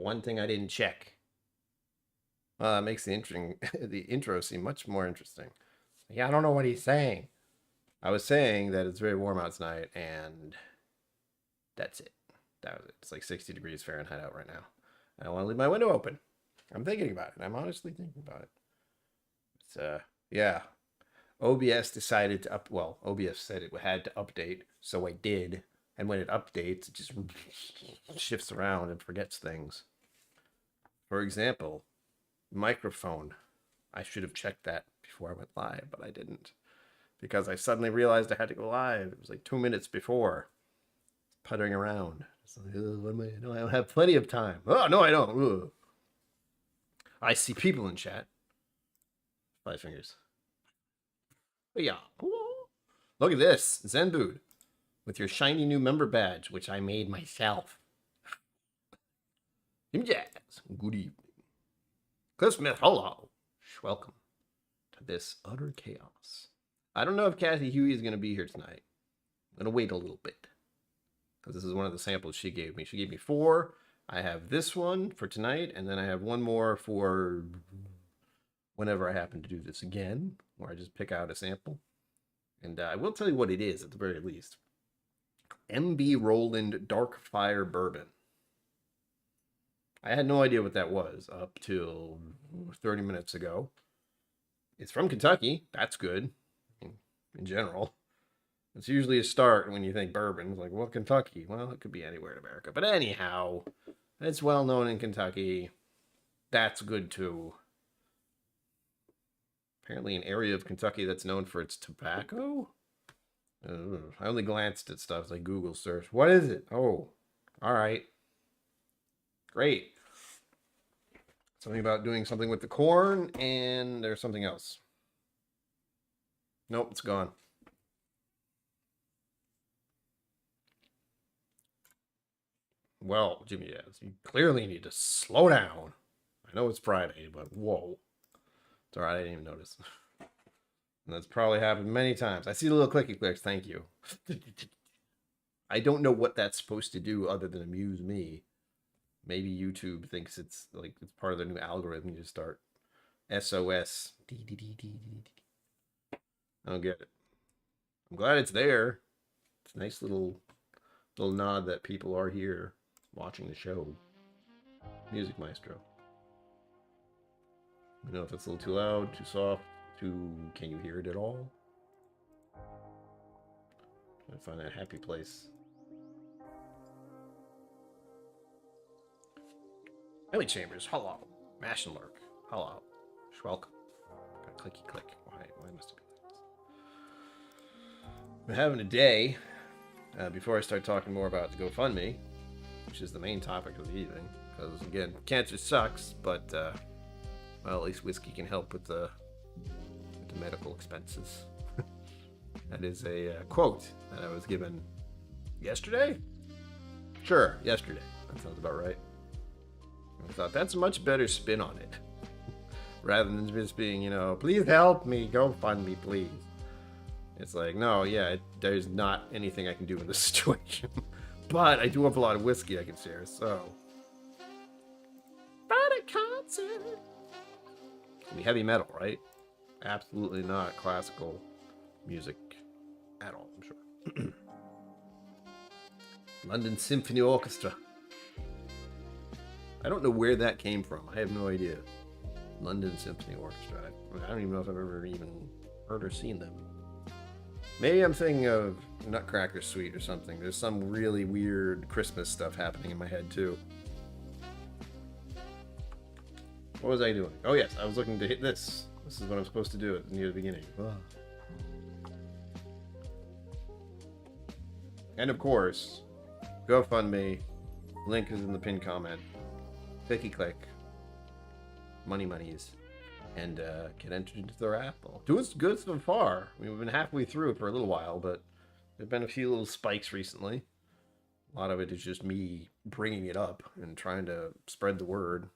One thing I didn't check. Well, that makes the intro seem much more interesting. Yeah, I don't know what he's saying. I was saying that it's very warm out tonight, and that's it. That was it. It's like 60 degrees Fahrenheit out right now. I don't want to leave my window open. I'm thinking about it. I'm honestly thinking about it. It's, yeah. OBS decided to OBS said it had to update, so I did. And when it updates, it just shifts around and forgets things. For example, microphone. I should have checked that before I went live, but I didn't. Because I suddenly realized I had to go live. It was like 2 minutes before. Puttering around. It's like, no, I have plenty of time. Oh, no, I don't. Ugh. I see people in chat. 5 fingers. Yeah. Look at this. Zenbood. With your shiny new member badge, which I made myself. Jim Jazz. Good evening. Cliff Smith, hello. Welcome to this utter chaos. I don't know if Kathy Huey is going to be here tonight. I'm going to wait a little bit. Because this is one of the samples she gave me. She gave me 4. I have this one for tonight, and then I have one more for whenever I happen to do this again, where I just pick out a sample. And I will tell you what it is, at the very least. MB Roland Dark Fire Bourbon. I had no idea what that was up till 30 minutes ago. It's from Kentucky. That's good, in general. It's usually a start when you think bourbon. It's like, well, Kentucky. Well, it could be anywhere in America. But anyhow, it's well known in Kentucky. That's good too. Apparently an area of Kentucky that's known for its tobacco? I only glanced at stuff like Google search. What is it? Oh, all right. Great. Something about doing something with the corn, and there's something else. Nope, it's gone. Well, Jimmy, yes, you clearly need to slow down. I know it's Friday, but whoa. It's all right, I didn't even notice. And that's probably happened many times. I see the little clicky clicks, thank you. I don't know what that's supposed to do other than amuse me. Maybe YouTube thinks it's like it's part of their new algorithm. You just start SOS. I don't get it. I'm glad it's there. It's a nice little nod that people are here watching the show. Music Maestro. You know if it's a little too loud, too soft, can you hear it at all? Trying to find that happy place. Ellie Chambers, hello. Mash and Lurk, hello. Welcome. Got clicky click. Why must it be like this? We're having a day. Before I start talking more about the GoFundMe, which is the main topic of the evening, because again, cancer sucks, but well, at least whiskey can help with the medical expenses. That is a quote that I was given yesterday. Sure, yesterday. That sounds about right. I thought that's a much better spin on it, rather than just being, please help me, GoFundMe, please. It's like, no, yeah, there's not anything I can do in this situation. But I do have a lot of whiskey I can share, so. But a concert. It's gonna be heavy metal, right? Absolutely not classical music at all, I'm sure. London Symphony Orchestra. I don't know where that came from. I have no idea. London Symphony Orchestra. I don't even know if I've ever even heard or seen them. Maybe I'm thinking of Nutcracker Suite or something. There's some really weird Christmas stuff happening in my head, too. What was I doing? Oh, yes, I was looking to hit this. This is what I'm supposed to do near the beginning. Ugh. And, of course, GoFundMe. Link is in the pinned comment. Clicky click. Monies. And get entered into the raffle. Doing good so far. I mean, we've been halfway through it for a little while, but there have been a few little spikes recently. A lot of it is just me bringing it up and trying to spread the word.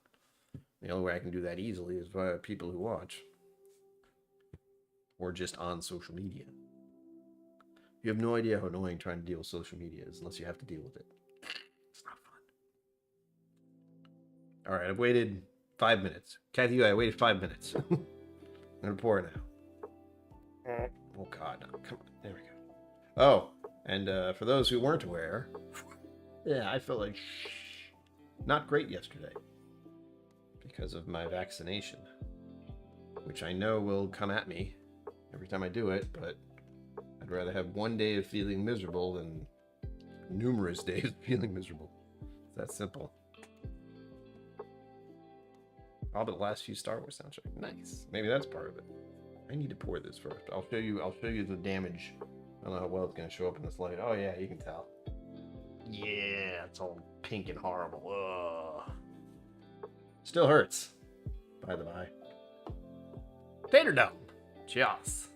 The only way I can do that easily is via people who watch. Or just on social media. You have no idea how annoying trying to deal with social media is unless you have to deal with it. It's not All right, I've waited 5 minutes. Kathy, I waited 5 minutes. I'm gonna pour it now. Oh God, no. Come on, there we go. Oh, and for those who weren't aware, yeah, I felt like not great yesterday because of my vaccination, which I know will come at me every time I do it, but I'd rather have one day of feeling miserable than numerous days of feeling miserable. It's that simple. All but the last few Star Wars soundtrack. Nice. Maybe that's part of it. I need to pour this first. I'll show you the damage. I don't know how well it's gonna show up in this light. Oh yeah, you can tell. Yeah, it's all pink and horrible. Ugh. Still hurts, by the by. Tater Dome. Cheers.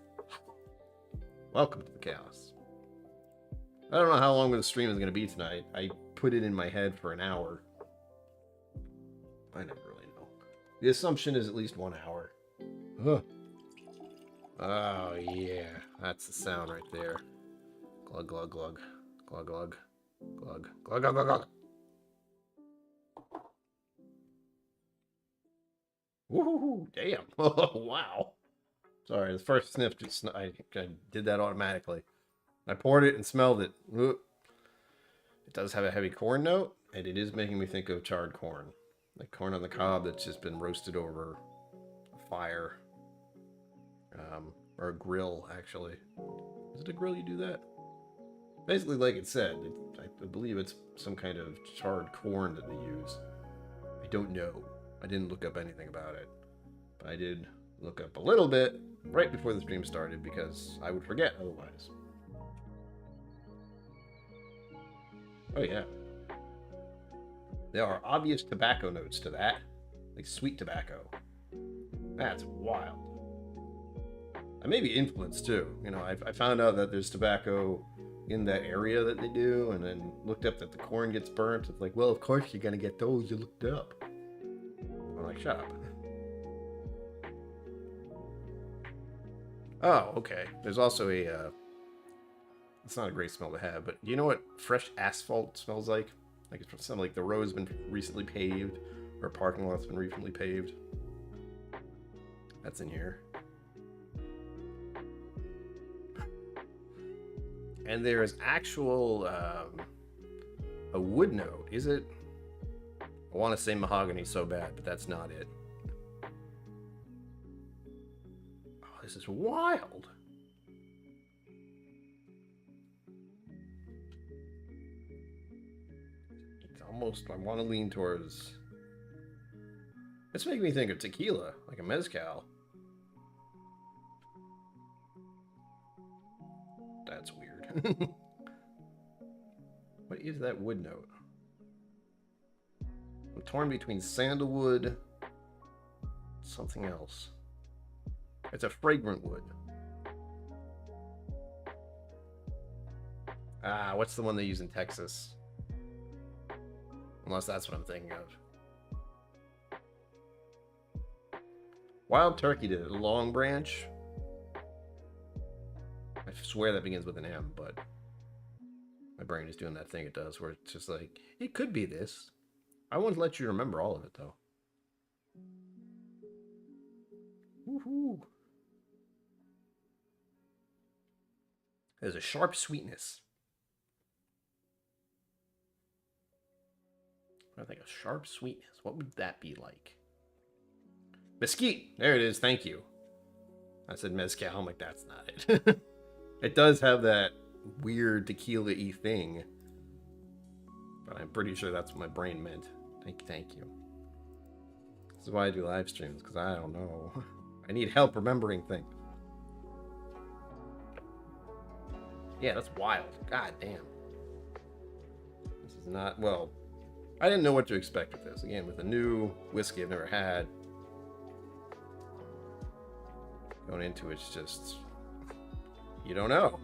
Welcome to the chaos. I don't know how long the stream is going to be tonight. I put it in my head for an hour. I never really know. The assumption is at least 1 hour. Ugh. Oh, yeah. That's the sound right there. Glug, glug, glug. Glug, glug. Glug, glug, glug, glug, glug. Woohoo! Damn! Oh, wow! Sorry, the first sniff just I did that automatically. I poured it and smelled it. It does have a heavy corn note, and it is making me think of charred corn, like corn on the cob that's just been roasted over a fire, or a grill. Actually, is it a grill? You do that? Basically, like it said, I believe it's some kind of charred corn that they use. I don't know. I didn't look up anything about it, but I did look up a little bit right before the stream started because I would forget otherwise. Oh yeah. There are obvious tobacco notes to that, like sweet tobacco. That's wild. I may be influenced too. You know, I found out that there's tobacco in that area that they do, and then looked up that the corn gets burnt. It's like, well, of course you're gonna get those. You looked up. I'm like, shut up. Oh, okay. There's also a, it's not a great smell to have, but do you know what fresh asphalt smells like? Like it's something like the road's been recently paved, or a parking lot's been recently paved. That's in here. And there's actual, a wood note. Is it? I want to say mahogany so bad, but that's not it. Oh, this is wild. It's almost, I want to lean towards, it's making me think of tequila, like a mezcal. That's weird. What is that wood note? I'm torn between sandalwood, something else. It's a fragrant wood. Ah, what's the one they use in Texas? Unless that's what I'm thinking of. Wild Turkey did it. Long Branch. I swear that begins with an M, but my brain is doing that thing it does where it's just like, it could be this. I won't let you remember all of it, though. Woohoo! There's a sharp sweetness. I think a sharp sweetness. What would that be like? Mesquite. There it is. Thank you. I said mezcal. I'm like, that's not it. It does have that weird tequila-y thing, but I'm pretty sure that's what my brain meant. Thank you. This is why I do live streams, because I don't know. I need help remembering things. Yeah, that's wild. God damn. This is not, well, I didn't know what to expect with this. Again, with a new whiskey I've never had. Going into it's just, you don't know.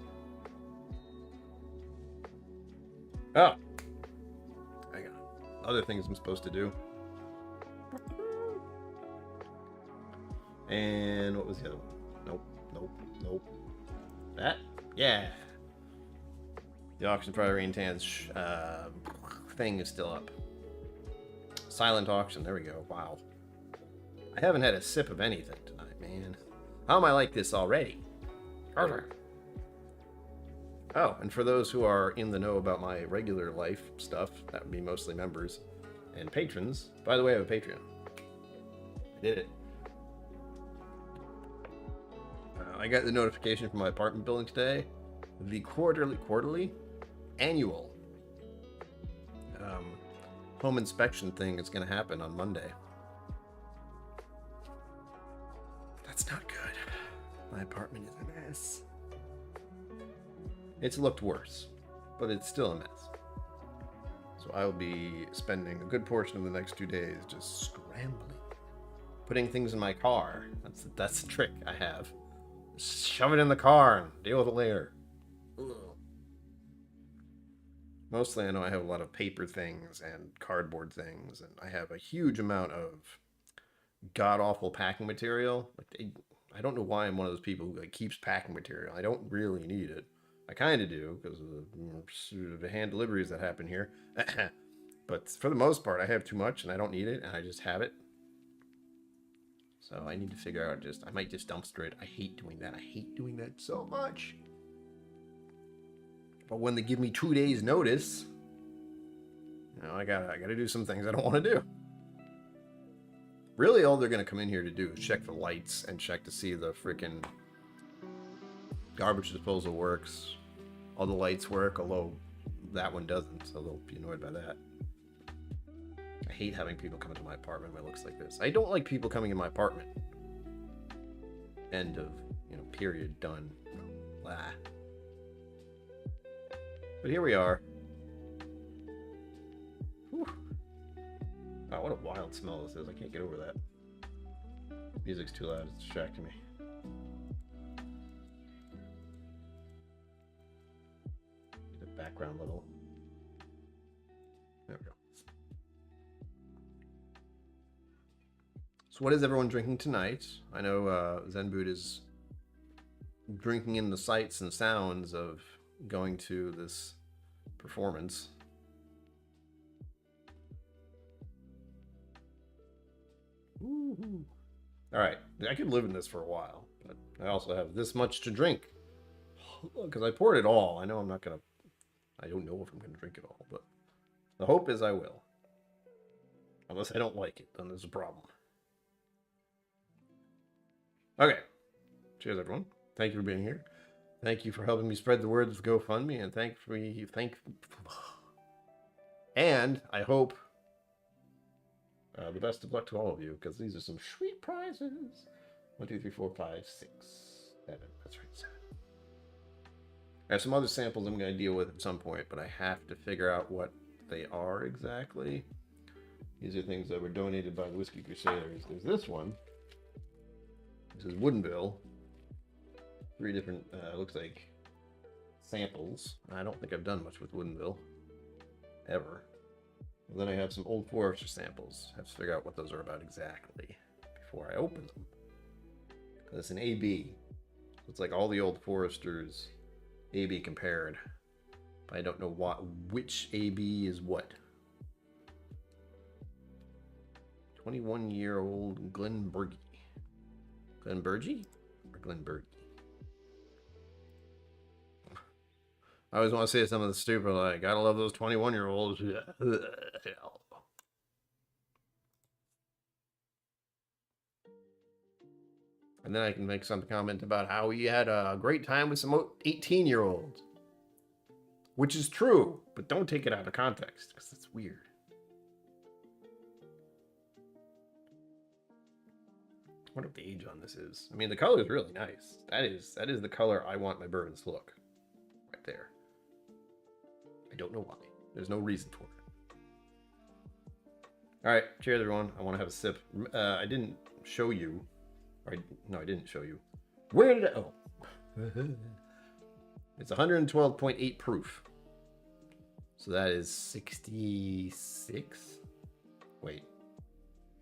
Oh. I got other things I'm supposed to do. And what was the other one? Nope. That? Yeah. The auction Friday Rain Tans thing is still up. Silent auction. There we go. Wow. I haven't had a sip of anything tonight, man. How am I like this already? Oh, and for those who are in the know about my regular life stuff, that would be mostly members and patrons. By the way, I have a Patreon. I did it. I got the notification from my apartment building today. The annual home inspection thing is going to happen on Monday. That's not good. My apartment is a mess. It's looked worse, but it's still a mess. So I will be spending a good portion of the next 2 days just scrambling, putting things in my car. That's the trick I have. Just shove it in the car and deal with it later. Ugh. Mostly I know I have a lot of paper things and cardboard things, and I have a huge amount of god-awful packing material. I don't know why I'm one of those people who keeps packing material. I don't really need it. I kind of do because of the hand deliveries that happen here. But for the most part, I have too much and I don't need it, and I just have it. So I need to figure out I might just dumpster it. I hate doing that. I hate doing that so much. But when they give me 2 days notice, I gotta do some things I don't want to do. Really, all they're gonna come in here to do is check the lights and check to see the freaking garbage disposal works. All the lights work, although that one doesn't, so they'll be annoyed by that. I hate having people come into my apartment when it looks like this. I don't like people coming in my apartment. End of, period, done. Blah. But here we are. Whew. Oh, what a wild smell this is. I can't get over that. Music's too loud. It's distracting me. Get a background level. There we go. So what is everyone drinking tonight? I know Zen Boot is drinking in the sights and sounds of going to this performance. Woo-hoo. All right, I could live in this for a while, but I also have this much to drink because I poured it all. I know I'm not gonna. I don't know if I'm gonna drink it all, but the hope is I will. Unless I don't like it, then there's a problem. Okay, cheers, everyone. Thank you for being here. Thank you for helping me spread the word with GoFundMe, and and I hope the best of luck to all of you, because these are some sweet prizes. 1, 2, 3, 4, 5, 6, 7. That's right, 7. I have some other samples I'm going to deal with at some point, but I have to figure out what they are exactly. These are things that were donated by the Whiskey Crusaders. There's this one. This is Woodenville. 3 different, looks like, samples. I don't think I've done much with Woodenville. Ever. And then I have some Old Forester samples. I have to figure out what those are about exactly before I open them. Because it's an AB. So it's like all the Old Foresters AB compared. But I don't know which AB is what. 21-year-old Glenbergie. Glenbergie? Or Glenbergie? I always want to say something stupid like, gotta love those 21-year-olds. And then I can make some comment about how he had a great time with some 18-year-olds. Which is true, but don't take it out of context, because it's weird. I wonder what the age on this is. I mean, the color is really nice. That is the color I want my bourbons to look. Right there. I don't know why. There's no reason for it. All right, cheers, everyone. I want to have a sip. I didn't show you. No, I didn't show you. Where did I? Oh. It's 112.8 proof. So that is 66. Wait.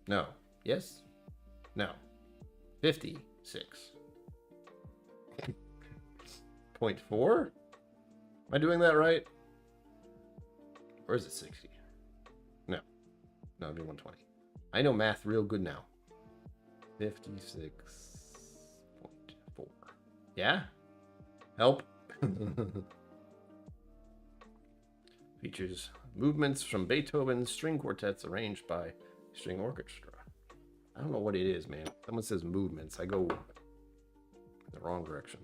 No. Yes? No. 56. 0.4? Am I doing that right? Or is it 60? No. No, it'd be 120. I know math real good now. 56.4. Yeah? Help? Features movements from Beethoven's string quartets arranged by string orchestra. I don't know what it is, man. Someone says movements. I go in the wrong direction.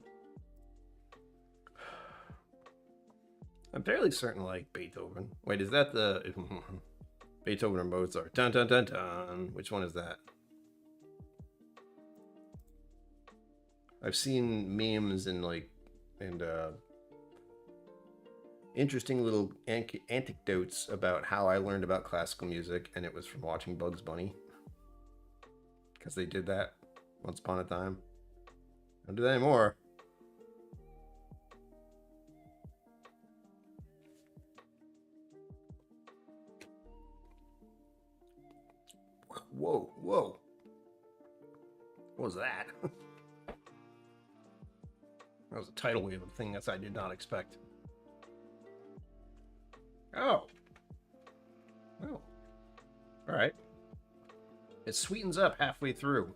I'm fairly certain, like, Beethoven. Wait, is that the Beethoven or Mozart? Dun dun dun dun. Which one is that? I've seen memes and interesting little anecdotes about how I learned about classical music, and it was from watching Bugs Bunny. Because they did that once upon a time. Don't do that anymore. Whoa, whoa. What was that? That was a tidal wave of thing that I did not expect. Oh. Oh. Alright. It sweetens up halfway through.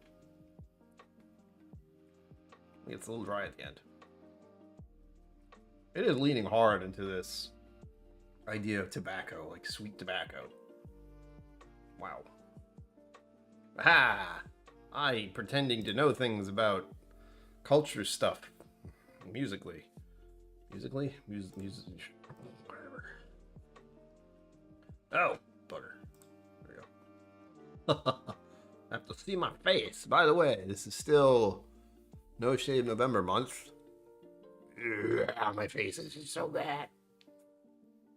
It gets a little dry at the end. It is leaning hard into this idea of tobacco, like sweet tobacco. Wow. Aha! I pretending to know things about culture stuff. Musically. Musically? Music. Whatever. Oh, butter. There we go. I have to see my face. By the way, this is still No Shave November month. Ugh, my face is just so bad.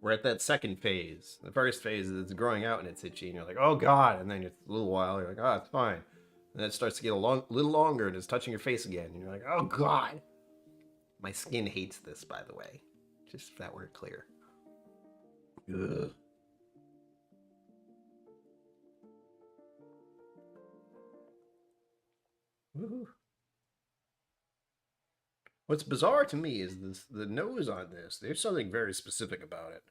We're at that second phase. The first phase is it's growing out and it's itchy, and you're like, oh god. And then it's a little while, you're like, oh, it's fine. And then it starts to get a little longer and it's touching your face again. And you're like, oh god. My skin hates this, by the way. Just if that were clear. Ugh. Woo-hoo. What's bizarre to me is the nose on this. There's something very specific about it.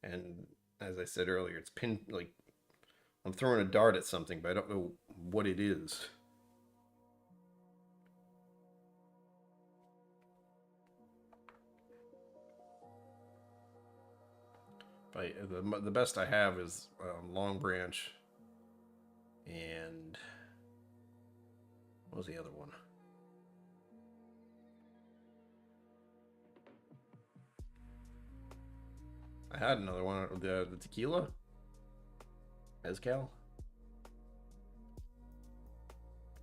And as I said earlier, it's like I'm throwing a dart at something, but I don't know what it is. The best I have is Long Branch and what was the other one? I had another one, the tequila, mezcal,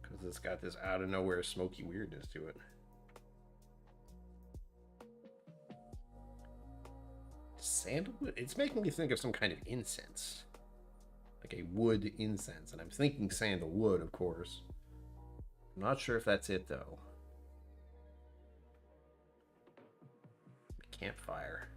because it's got this out of nowhere smoky weirdness to it. Sandalwood? It's making me think of some kind of incense, like a wood incense, and I'm thinking sandalwood, of course. I'm not sure if that's it though. Campfire.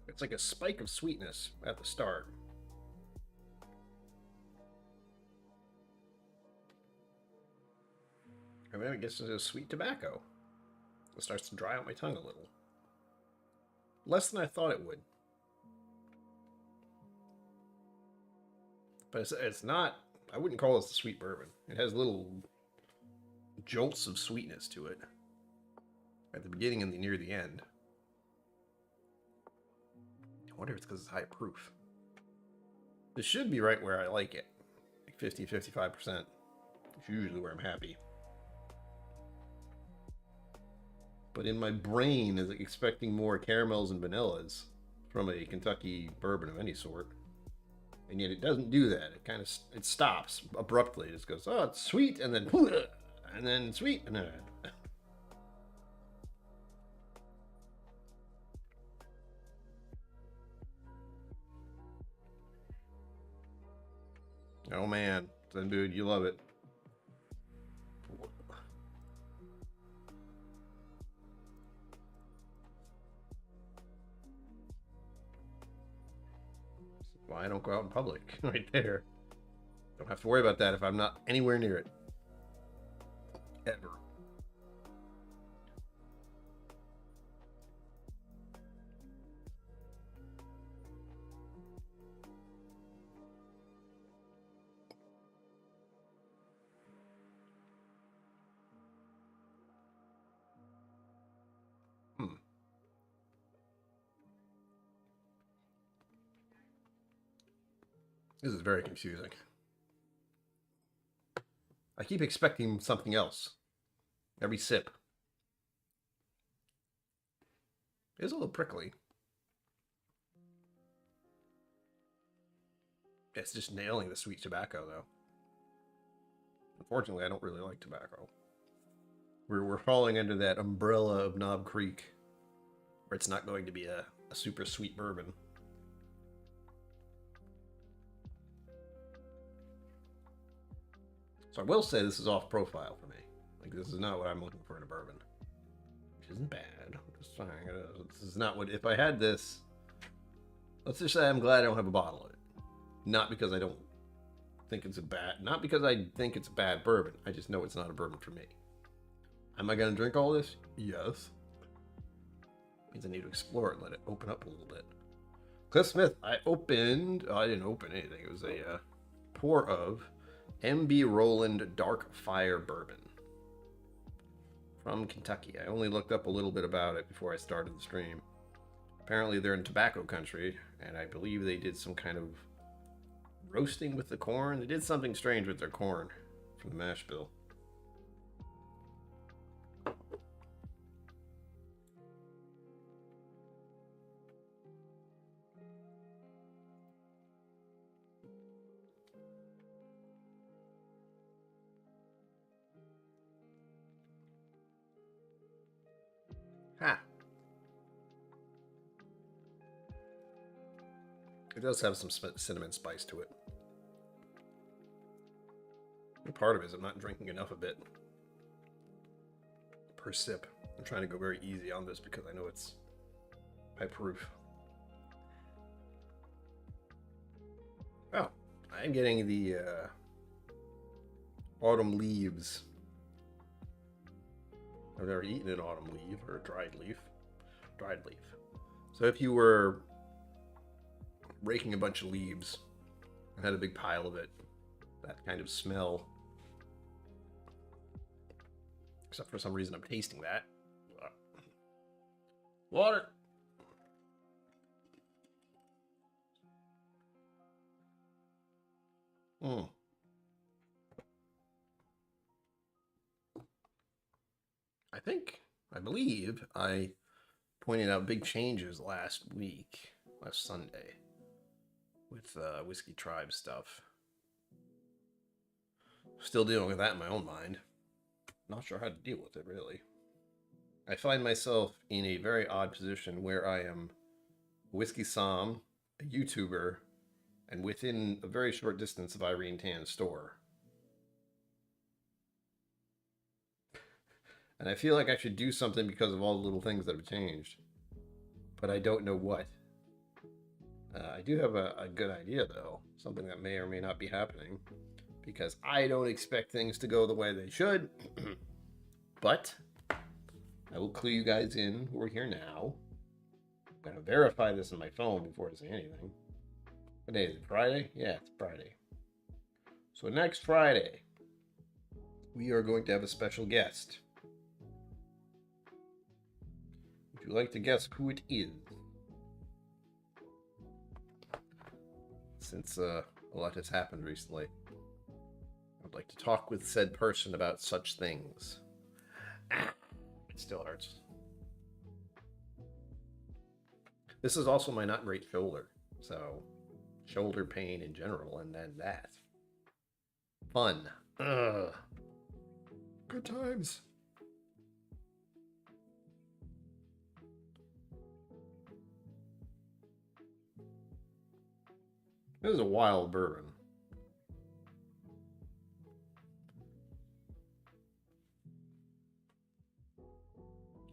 It's like a spike of sweetness at the start. And then it gets to sweet tobacco. It starts to dry out my tongue a little. Less than I thought it would. But it's not, I wouldn't call this a sweet bourbon. It has little jolts of sweetness to it at the beginning and near the end. I wonder if it's because it's high proof. This should be right where I like it. Like 50-55%. It's usually where I'm happy. But in my brain is expecting more caramels and vanillas from a Kentucky bourbon of any sort. And yet it doesn't do that. It kind of it stops abruptly. It just goes, oh, it's sweet, and then sweet, and then oh man, then dude, you love it. why I don't go out in public. Right there. Don't have to worry about that if I'm not anywhere near it. Ever. This is very confusing. I keep expecting something else. Every sip. It's a little prickly. It's just nailing the sweet tobacco, though. Unfortunately, I don't really like tobacco. We're falling under that umbrella of Knob Creek, where it's not going to be a super sweet bourbon. So I will say this is off profile for me. Like, this is not what I'm looking for in a bourbon. Which isn't bad. I'm just saying it is. This is not what... If I had this... Let's just say I'm glad I don't have a bottle of it. Not because I don't think it's a bad... Not because I think it's a bad bourbon. I just know it's not a bourbon for me. Am I going to drink all this? Yes. Means I need to explore it and let it open up a little bit. Cliff Smith, I opened... Oh, I didn't open anything. It was a pour of... M.B. Roland Dark Fire Bourbon from Kentucky. I only looked up a little bit about it before I started the stream. Apparently they're in tobacco country, and I believe they did some kind of roasting with the corn. They did something strange with their corn from the mash bill. Ha! It does have some cinnamon spice to it. And part of it is I'm not drinking enough of it per sip. I'm trying to go very easy on this because I know it's high proof. Oh, I'm getting the autumn leaves. I've never eaten an autumn leaf or a dried leaf. Dried leaf. So if you were raking a bunch of leaves and had a big pile of it, that kind of smell. Except for some reason I'm tasting that. Water! Mm. I believe I pointed out big changes last Sunday, with Whiskey Tribe stuff. Still dealing with that in my own mind. Not sure how to deal with it, really. I find myself in a very odd position where I am a whiskey som, a YouTuber, and within a very short distance of Irene Tan's store. And I feel like I should do something because of all the little things that have changed. But I don't know what. I do have a good idea, though. Something that may or may not be happening. Because I don't expect things to go the way they should. But I will clue you guys in who are here now. I'm going to verify this on my phone before I say anything. What day is it? Friday? Yeah, it's Friday. So next Friday, we are going to have a special guest. Would you like to guess who it is? Since a lot has happened recently, I'd like to talk with said person about such things. It still hurts. This is also my not great shoulder, so shoulder pain in general, and then that. Fun. Ugh. Good times. This is a wild bourbon.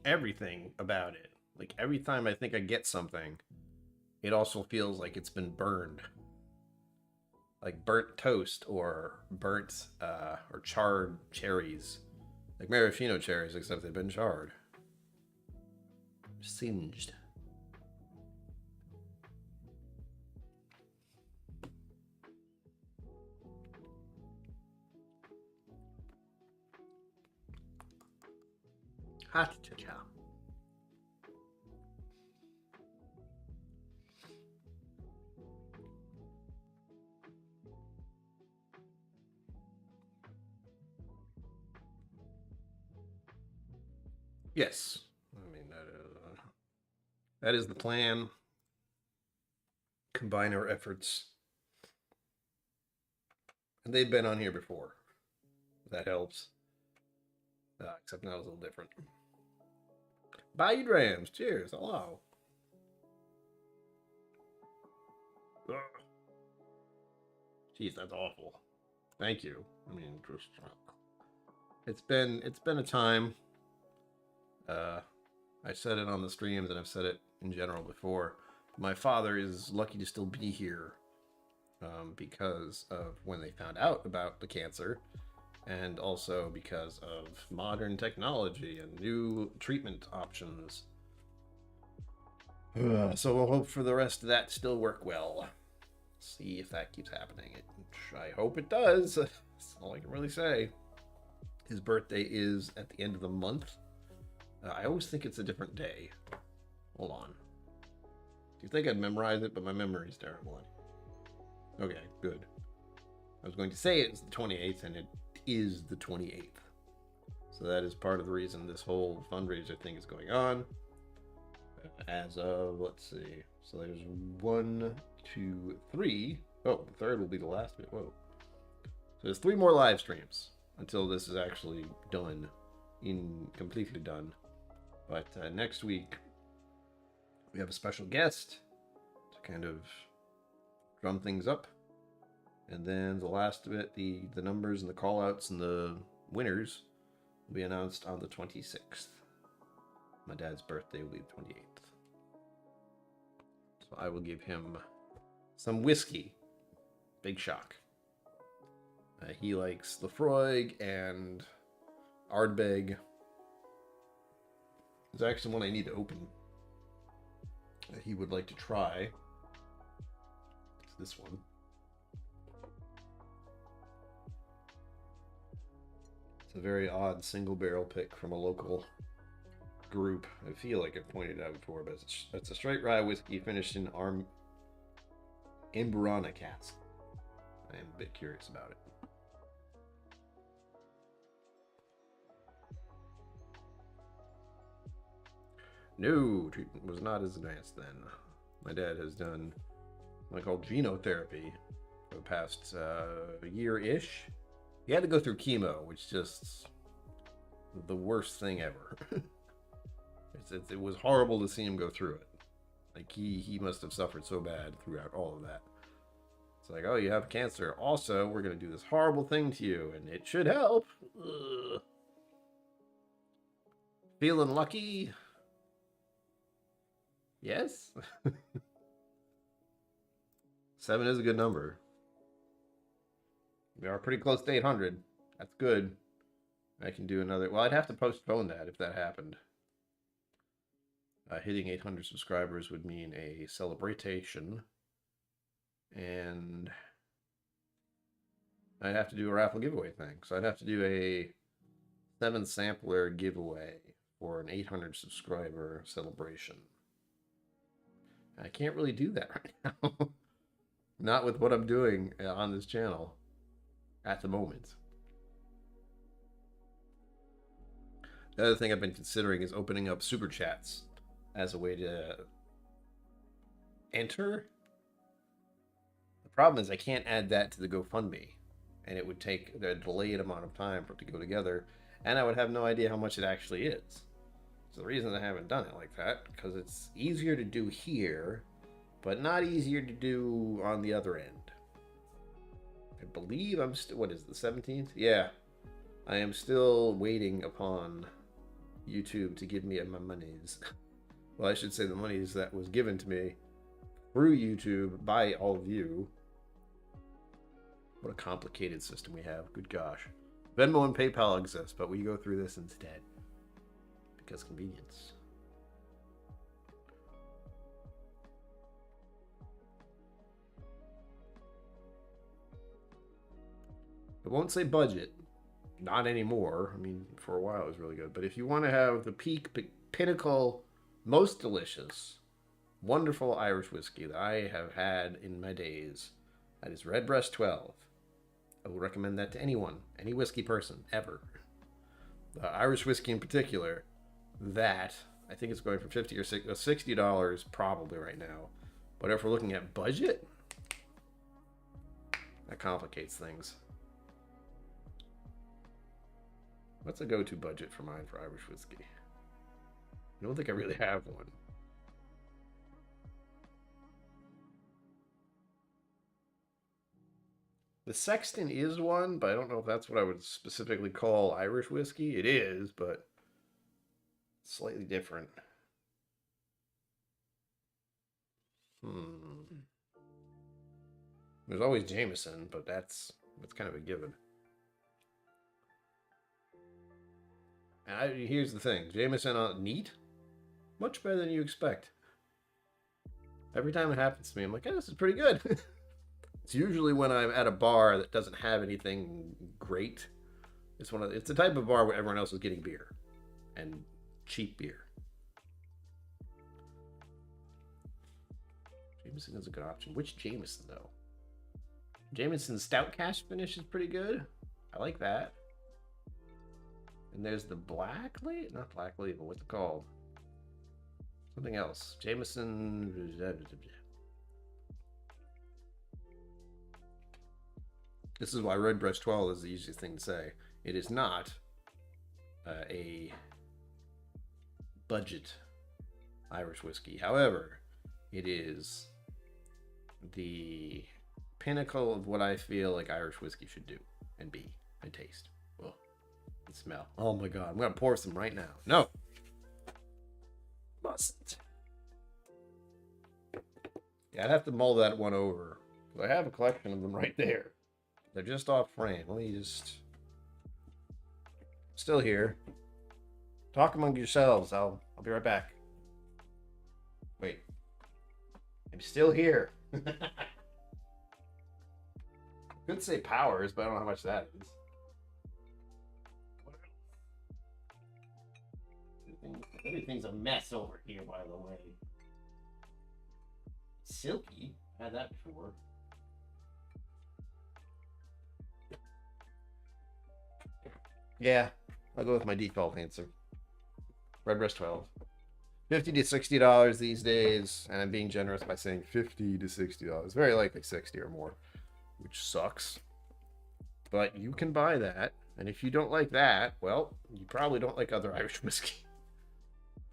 Everything about it. Like, every time I think I get something, it also feels like it's been burned. like burnt toast or burnt or charred cherries, like maraschino cherries, except they've been charred, singed. Hot cha-cha. Yes, I mean that is the plan. Combine our efforts, and they've been on here before. That helps. Except now it's a little different. Bayou Drams, cheers, hello. Ugh. Jeez, that's awful. Thank you. I mean, just it's been a time. I said it on the streams, and I've said it in general before. My father is lucky to still be here because of when they found out about the cancer, and also because of modern technology and new treatment options. So we'll hope for the rest of that to still work well. See if that keeps happening. I hope it does. That's all I can really say. His birthday is at the end of the month. I always think it's a different day. Hold on. Do you think I'd memorize it? But my memory's terrible. Okay, good. I was going to say it's the 28th, and it is the 28th. So that is part of the reason this whole fundraiser thing is going on. As of, let's see. So there's 1, 2, 3. Oh, the third will be the last bit. Whoa. So there's 3 more live streams until this is actually done, completely done. But next week we have a special guest to kind of drum things up, and then the last of it, the numbers and the call outs and the winners will be announced on the 26th. My dad's birthday will be the 28th. So I will give him some whiskey. Big shock. He likes Lefroy and Ardbeg. There's actually one I need to open that he would like to try. It's this one. It's a very odd single barrel pick from a local group. I feel like I've pointed out before, but it's a straight rye whiskey finished in Amburana cask. I am a bit curious about it. No, treatment was not as advanced then. My dad has done what I call genotherapy for the past year-ish. He had to go through chemo, which is just the worst thing ever. It was horrible to see him go through it. Like, he must have suffered so bad throughout all of that. It's like, oh, you have cancer. Also, we're going to do this horrible thing to you, and it should help. Ugh. Feeling lucky? Yes? 7 is a good number. We are pretty close to 800. That's good. I can do another. Well, I'd have to postpone that if that happened. Hitting 800 subscribers would mean a celebration. And I'd have to do a raffle giveaway thing. So I'd have to do a 7 sampler giveaway for an 800 subscriber celebration. I can't really do that right now. Not with what I'm doing on this channel at the moment. The other thing I've been considering is opening up super chats as a way to enter. The problem is I can't add that to the GoFundMe, and it would take a delayed amount of time for it to go together, and I would have no idea how much it actually is. So the reason I haven't done it like that, because it's easier to do here, but not easier to do on the other end. I believe I'm still, what is it, the 17th? Yeah, I am still waiting upon YouTube to give me my monies. Well, I should say the monies that was given to me through YouTube by all of you. What a complicated system we have. Good gosh. Venmo and PayPal exist, but we go through this instead. Because convenience. It won't say budget. Not anymore. I mean, for a while it was really good. But if you want to have the peak, pinnacle, most delicious, wonderful Irish whiskey that I have had in my days, that is Redbreast 12. I will recommend that to anyone, any whiskey person, ever. Irish whiskey in particular, that, I think it's going for $50 or $60 probably right now. But if we're looking at budget, that complicates things. What's a go-to budget for mine for Irish whiskey? I don't think I really have one. The Sexton is one, but I don't know if that's what I would specifically call Irish whiskey. It is, but slightly different. There's always Jameson, but that's kind of a given. And here's the thing. Jameson neat. Much better than you expect. Every time it happens to me, I'm like, hey, this is pretty good. It's usually when I'm at a bar that doesn't have anything great. It's the type of bar where everyone else is getting beer. And cheap beer. Jameson is a good option. Which Jameson, though? Jameson's Stout Cask Finish is pretty good. I like that. And there's the Black Label. Not Black Label. What's it called? Something else. Jameson. This is why Redbreast 12 is the easiest thing to say. It is not a budget Irish whiskey. However, it is the pinnacle of what I feel like Irish whiskey should do and be and taste. Oh, and smell. Oh my God. I'm going to pour some right now. No. Mustn't. Yeah, I'd have to mull that one over. I have a collection of them right there. They're just off frame. Let me just... Still here. Talk among yourselves. I'll be right back. Wait. I'm still here. Could say powers, but I don't know how much that is. Everything's a mess over here, by the way. Silky. I had that before. Yeah, I'll go with my default answer. Redbreast 12. $50 to $60 these days, and I'm being generous by saying $50 to $60. Very likely 60 or more, which sucks. But you can buy that, and if you don't like that, well, you probably don't like other Irish whiskey.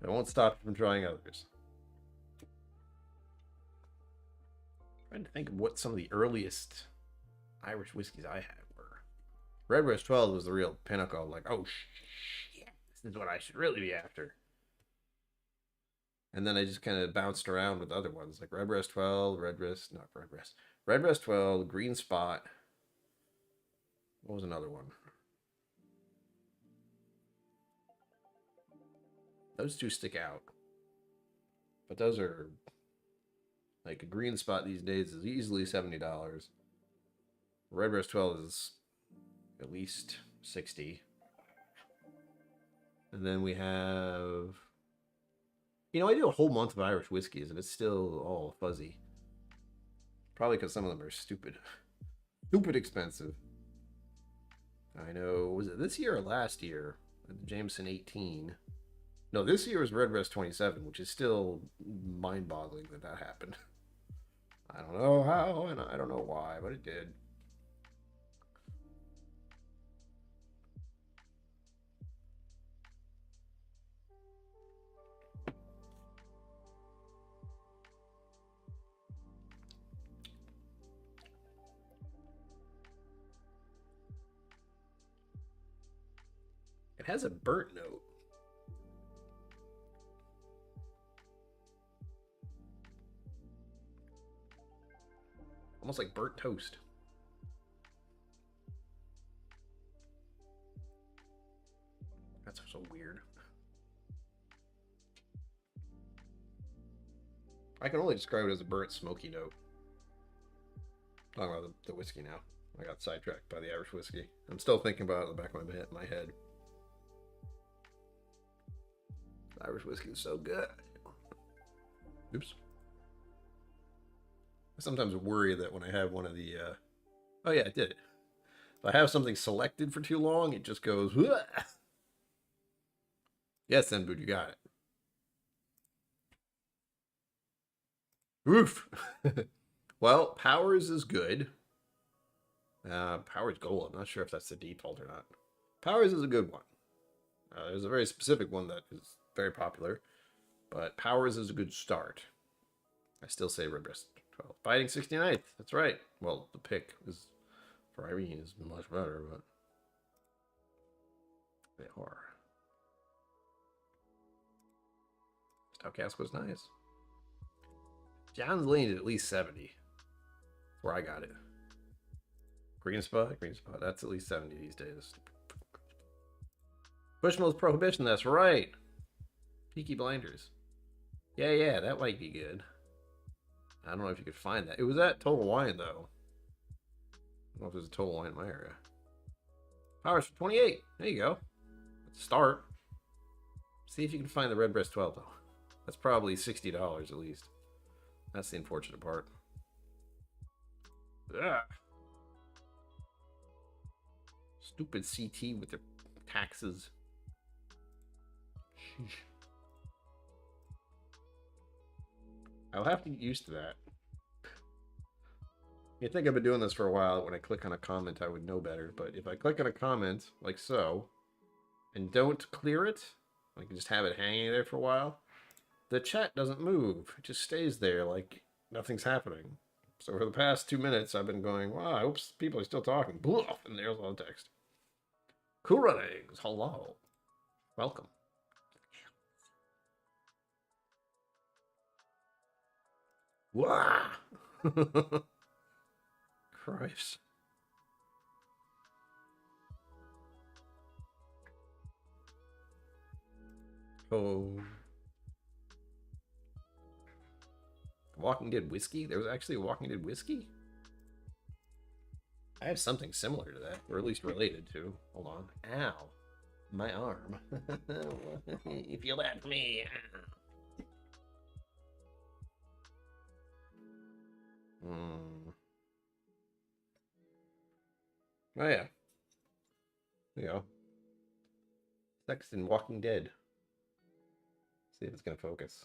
I won't stop you from trying others. I'm trying to think of what some of the earliest Irish whiskeys I had were. Redbreast 12 was the real pinnacle. Like, oh shit, this is what I should really be after. And then I just kind of bounced around with other ones like Redbreast 12, Redbreast 12, Green Spot. What was another one? Those two stick out. But those are like a Green Spot these days is easily $70. Redbreast 12 is at least 60. And then we have, you know, I do a whole month of Irish whiskeys and it's still all fuzzy. Probably because some of them are stupid. Stupid expensive. I know, was it this year or last year? Jameson 18. No, this year was Redbreast 27, which is still mind-boggling that happened. I don't know how, and I don't know why, but it did. It has a burnt note. Almost like burnt toast. I can only describe it as a burnt, smoky note. Talking about the whiskey now. I got sidetracked by the Irish whiskey. I'm still thinking about it in the back of my head. Irish whiskey is so good. Oops. I sometimes worry that when I have one of the... Oh yeah, I did it. If I have something selected for too long, it just goes... Whoa! Yes, then, dude, you got it. Oof. Well, Powers is good. Powers Gold. I'm not sure if that's the default or not. Powers is a good one. There's a very specific one that is very popular, but Powers is a good start. I still say Redbreast 12. Fighting 69th. That's right. Well, the pick is for Irene is much better, but they are. Stout cask was nice. John's leaned at least 70. That's where I got it. Green spot. That's at least 70 these days. Bushmills Prohibition, that's right. Peaky Blinders. Yeah, that might be good. I don't know if you could find that. It was at Total Wine, though. I don't know if there's a Total Wine in my area. Powers for 28. There you go. Let's start. See if you can find the Redbreast 12, though. That's probably $60 at least. That's the unfortunate part. Ugh. Stupid CT with their taxes. Sheesh. I'll have to get used to that. You think I've been doing this for a while. When I click on a comment, I would know better. But if I click on a comment, like so, and don't clear it, I can just have it hanging there for a while, the chat doesn't move. It just stays there like nothing's happening. So for the past 2 minutes, I've been going, wow, I hope people are still talking. Bluff, and there's all the text. Cool Runnings, hello. Welcome. Wow. Christ. Oh. Walking Dead whiskey? There was actually a Walking Dead whiskey? I have something similar to that, or at least related to. Hold on. Ow. My arm. You feel that for me? Oh, yeah. There you go. Sex in Walking Dead. See if it's going to focus.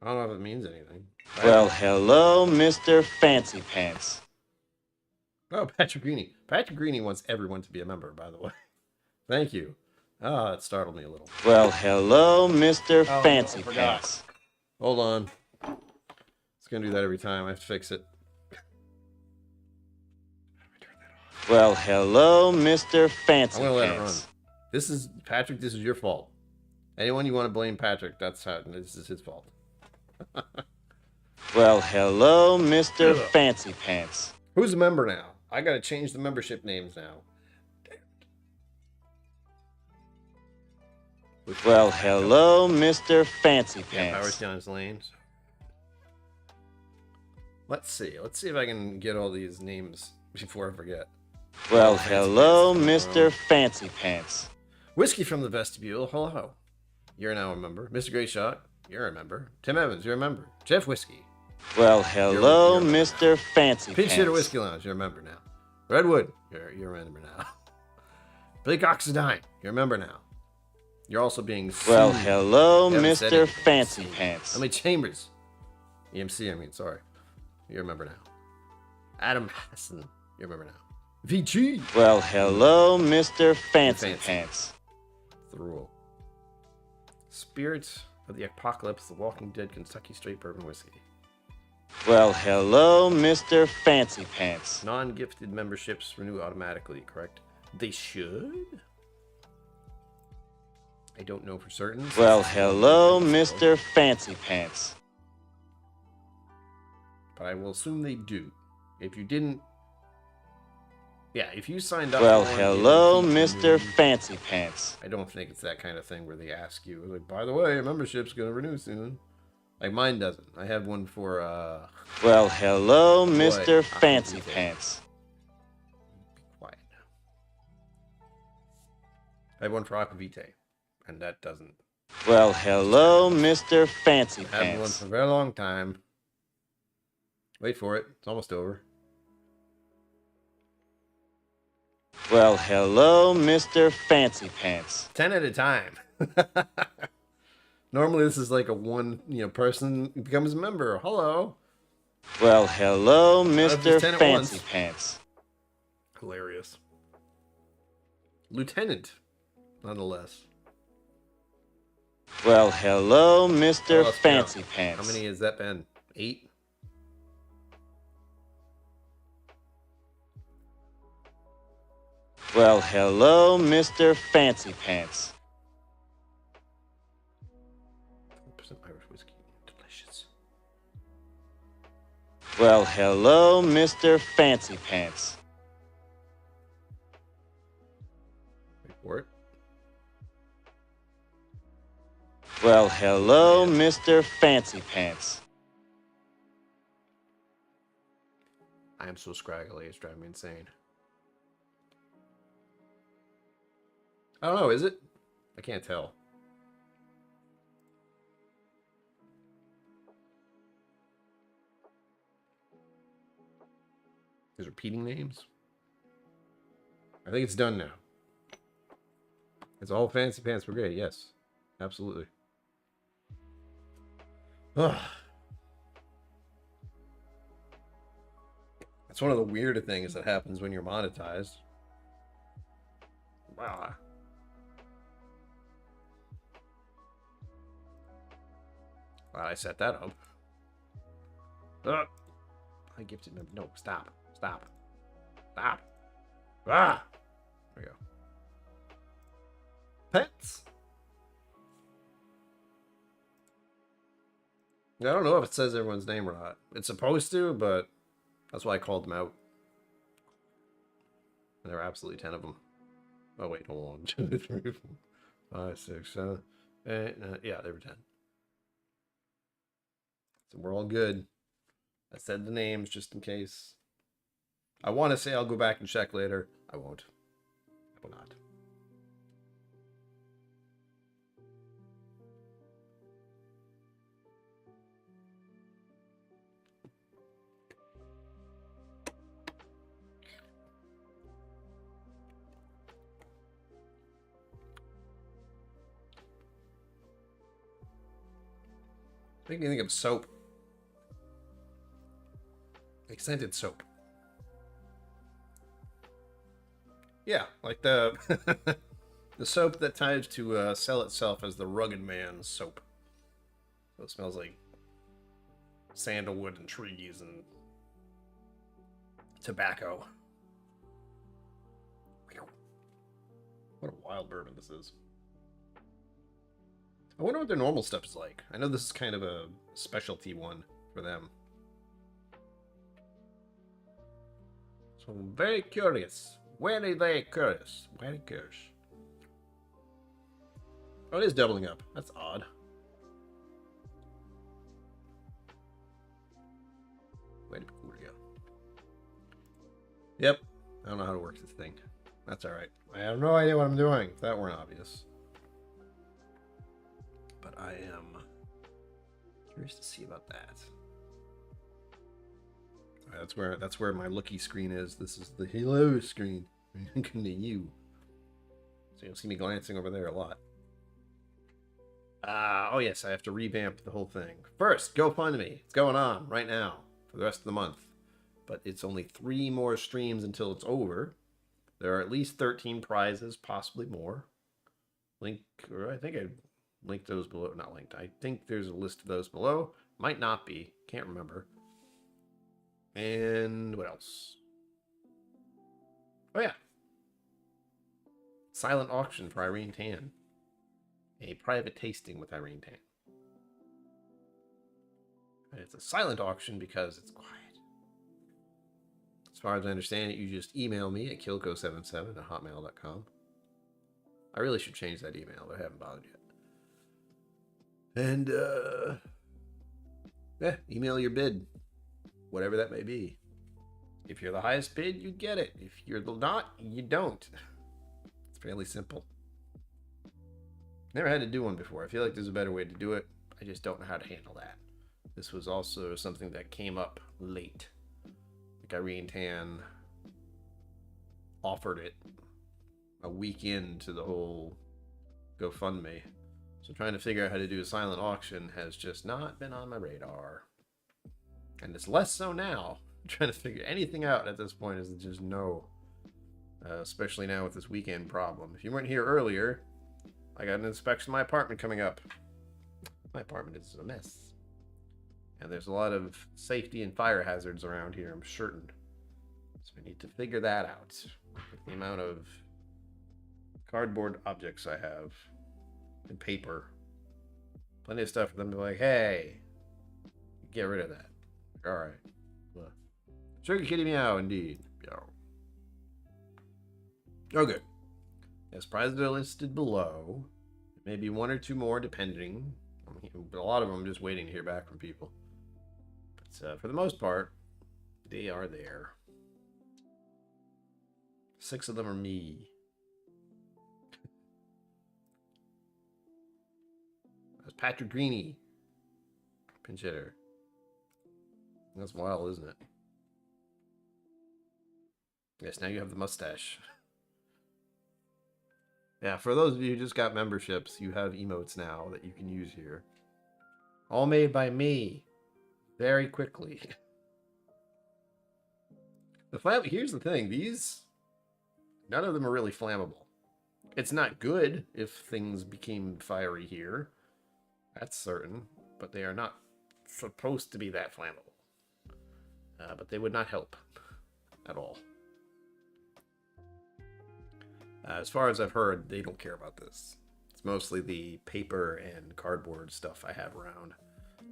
I don't know if it means anything. Well, hello, Mr. Fancy Pants. Oh, Patrick Greeny. Patrick Greeny wants everyone to be a member, by the way. Thank you. Ah, it startled me a little. Well, hello, Mr. Fancy Pants. Hold on. It's going to do that every time. I have to fix it. Well, hello, Mr. Fancy I'm going to let it run. Pants. This is, Patrick, this is your fault. Anyone you want to blame Patrick, this is his fault. Well, hello, Mr. Fancy Pants. Who's a member now? I got to change the membership names now. Well, hello, Mr. Fancy Yeah, Powers Pants. John's Lanes. Let's see. Let's see if I can get all these names before I forget. Well, hello, Mr. Fancy Pants. Whiskey from the Vestibule. Hello. You're now a member. Mr. Great Shot. You're a member. Tim Evans. You're a member. Jeff Whiskey. Well, hello, Mr. Fancy Pink Shitter Pants. Whiskey Lounge. You're a member now. Redwood. You're a member now. Billy Coxadine. You're a member now. You're also being sued. Well, hello, You haven't said Mr. anything. Fancy Sued. Pants. Emily Chambers. EMC, I mean, sorry. You're a member now. Adam Hassan. You're a member now. VG. Well, hello, Mr. Fancy Fancy. Pants. That's the rule. Spirit of the Apocalypse, the Walking Dead Kentucky Straight Bourbon Whiskey. Well, hello, Mr. Fancy Pants. Non-gifted memberships renew automatically, correct? They should? I don't know for certain. Well, hello, Mr. Fancy Pants. But I will assume they do. If you didn't... Yeah, if you signed up... Well, for one, hello, it'll keep Mr. renewing. Fancy Pants. I don't think it's that kind of thing where they ask you, like, by the way, your membership's going to renew soon. Like mine doesn't. I have one for Well, hello, boy, Mr. Fancy Aqvavitae. Pants. Be quiet. I have one for Aqvavitae, and that doesn't. Well, hello, Mr. Fancy I had one Pants. for a very long time. Wait for it. It's almost over. Well, hello, Mr. Fancy Pants. 10 at a time. Normally this is like a one, person becomes a member. Hello. Well, hello, if there's Mr. 10 at Fancy once? Pants. Hilarious. Lieutenant, nonetheless. Well, hello, Mr. Let's Fancy count. Pants. How many has that been? 8? Well, hello, Mr. Fancy Pants. 4% Irish whiskey. Delicious. Well, hello, Mr. Fancy Pants. Wait for it. Well, hello, Mr. Fancy Pants. I am so scraggly, it's driving me insane. I don't know, is it? I can't tell. Is repeating names? I think it's done now. It's all Fancy Pants Brigade, yes. Absolutely. Ugh. That's one of the weirder things that happens when you're monetized. Wow. Wow, I set that up. I gifted member. No, stop. Stop. Stop. Ah! There we go. Pets. I don't know if it says everyone's name or not. It's supposed to, but that's why I called them out. And there were absolutely 10 of them. Oh, wait, hold on. 2, 3, 4, 5, 6, 7, 8, 9. Yeah, there were 10. So we're all good. I said the names just in case. I want to say I'll go back and check later. I won't. I will not. Make me think of soap. Like scented soap. Yeah, like the the soap that tries to sell itself as the rugged man's soap. So it smells like sandalwood and trees and tobacco. What a wild bourbon this is. I wonder what their normal stuff is like. I know this is kind of a specialty one for them. So I'm very curious. Very curious. Very curious. Oh, it is doubling up. That's odd. Way to be cool to go. Yep. I don't know how to work this thing. That's alright. I have no idea what I'm doing, if that weren't obvious. But I am curious to see about that. That's where my looky screen is. This is the hello screen. I'm looking to you. So you'll see me glancing over there a lot. Oh yes, I have to revamp the whole thing. First, GoFundMe. It's going on right now for the rest of the month. But it's only 3 more streams until it's over. There are at least 13 prizes, possibly more. Link, or I think I linked those below. Not linked. I think there's a list of those below. Might not be. Can't remember. And what else? Oh yeah. Silent auction for Irene Tan. A private tasting with Irene Tan. And it's a silent auction because it's quiet. As far as I understand it, you just email me at KillCo77@hotmail.com. I really should change that email, but I haven't bothered yet. And email your bid, whatever that may be. If you're the highest bid, you get it. If you're not, you don't. It's fairly simple. Never had to do one before. I feel like there's a better way to do it. I just don't know how to handle that. This was also something that came up late. Like Irene Tan offered it a week into the whole GoFundMe. So trying to figure out how to do a silent auction has just not been on my radar. And it's less so now. Trying to figure anything out at this point is just no. Especially now with this weekend problem. If you weren't here earlier, I got an inspection of my apartment coming up. My apartment is a mess. And there's a lot of safety and fire hazards around here, I'm certain. So I need to figure that out. With the amount of cardboard objects I have and paper. Plenty of stuff for them to be like, hey, get rid of that. Alright. Sugar Kitty Meow, indeed. Yo. Okay. As prizes are listed below, maybe one or two more depending. A lot of them I'm just waiting to hear back from people. But for the most part, they are there. 6 of them are me. That's Patrick Greeny. Pinch hitter. That's wild, isn't it? Yes, now you have the mustache. Yeah, for those of you who just got memberships, you have emotes now that you can use here. All made by me. Very quickly. Here's the thing. None of them are really flammable. It's not good if things became fiery here. That's certain. But they are not supposed to be that flammable. But they would not help at all. As far as I've heard, they don't care about this. It's mostly the paper and cardboard stuff I have around.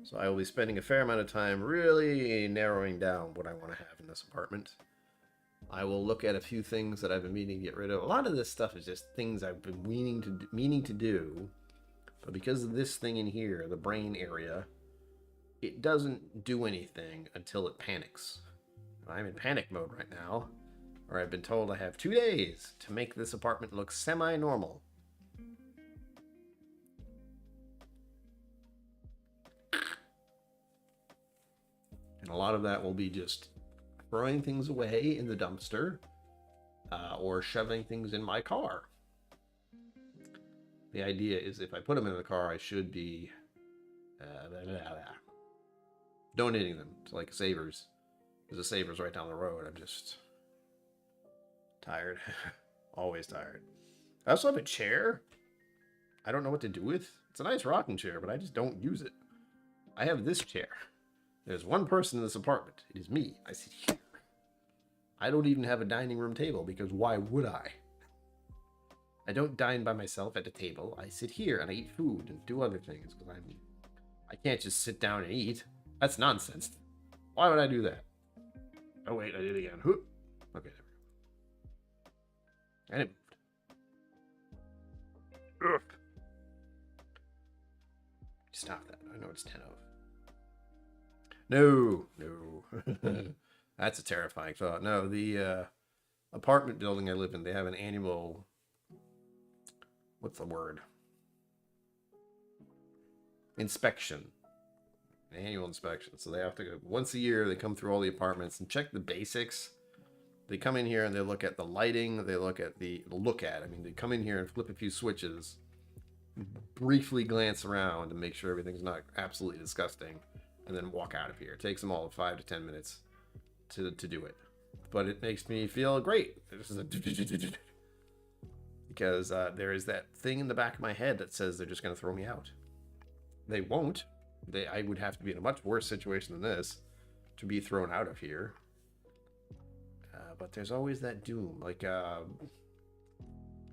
So I will be spending a fair amount of time really narrowing down what I want to have in this apartment. I will look at a few things that I've been meaning to get rid of. A lot of this stuff is just things I've been meaning to do. But because of this thing in here, the brain area, it doesn't do anything until it panics. I'm in panic mode right now. Or I've been told I have 2 days to make this apartment look semi-normal. And a lot of that will be just throwing things away in the dumpster or shoving things in my car. The idea is if I put them in the car, I should be donating them to like Savers. There's a Savers right down the road. I'm just tired. Always tired. I also have a chair. I don't know what to do with. It's a nice rocking chair, but I just don't use it. I have this chair. There's one person in this apartment. It is me. I sit here. I don't even have a dining room table because why would I? I don't dine by myself at a table. I sit here and I eat food and do other things because I can't just sit down and eat. That's nonsense. Why would I do that? Oh wait, I did it again. Okay, there we go. And it moved. Ugh. Stop that. I know it's 10 of. No. That's a terrifying thought. No, the apartment building I live in, they have an annual, what's the word? Inspection. An annual inspection. So they have to go once a year, they come through all the apartments and check the basics. They come in here and they look at the lighting. They look at they come in here and flip a few switches, briefly glance around and make sure everything's not absolutely disgusting, and then walk out of here. It takes them all 5 to 10 minutes to do it. But it makes me feel great. Because there is that thing in the back of my head that says they're just going to throw me out. They won't. I would have to be in a much worse situation than this to be thrown out of here. But there's always that doom. Like,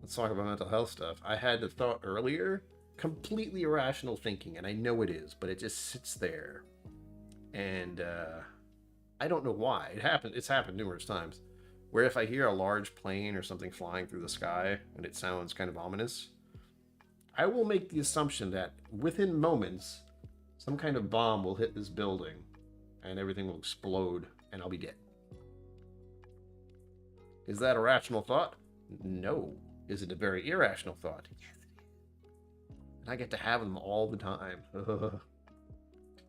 let's talk about mental health stuff. I had the thought earlier, completely irrational thinking, and I know it is, but it just sits there. And I don't know why. It's happened numerous times. Where if I hear a large plane or something flying through the sky, and it sounds kind of ominous, I will make the assumption that within moments, Some kind of bomb will hit this building, and everything will explode, and I'll be dead. Is that a rational thought? No. Is it a very irrational thought? Yes, it is. And I get to have them all the time.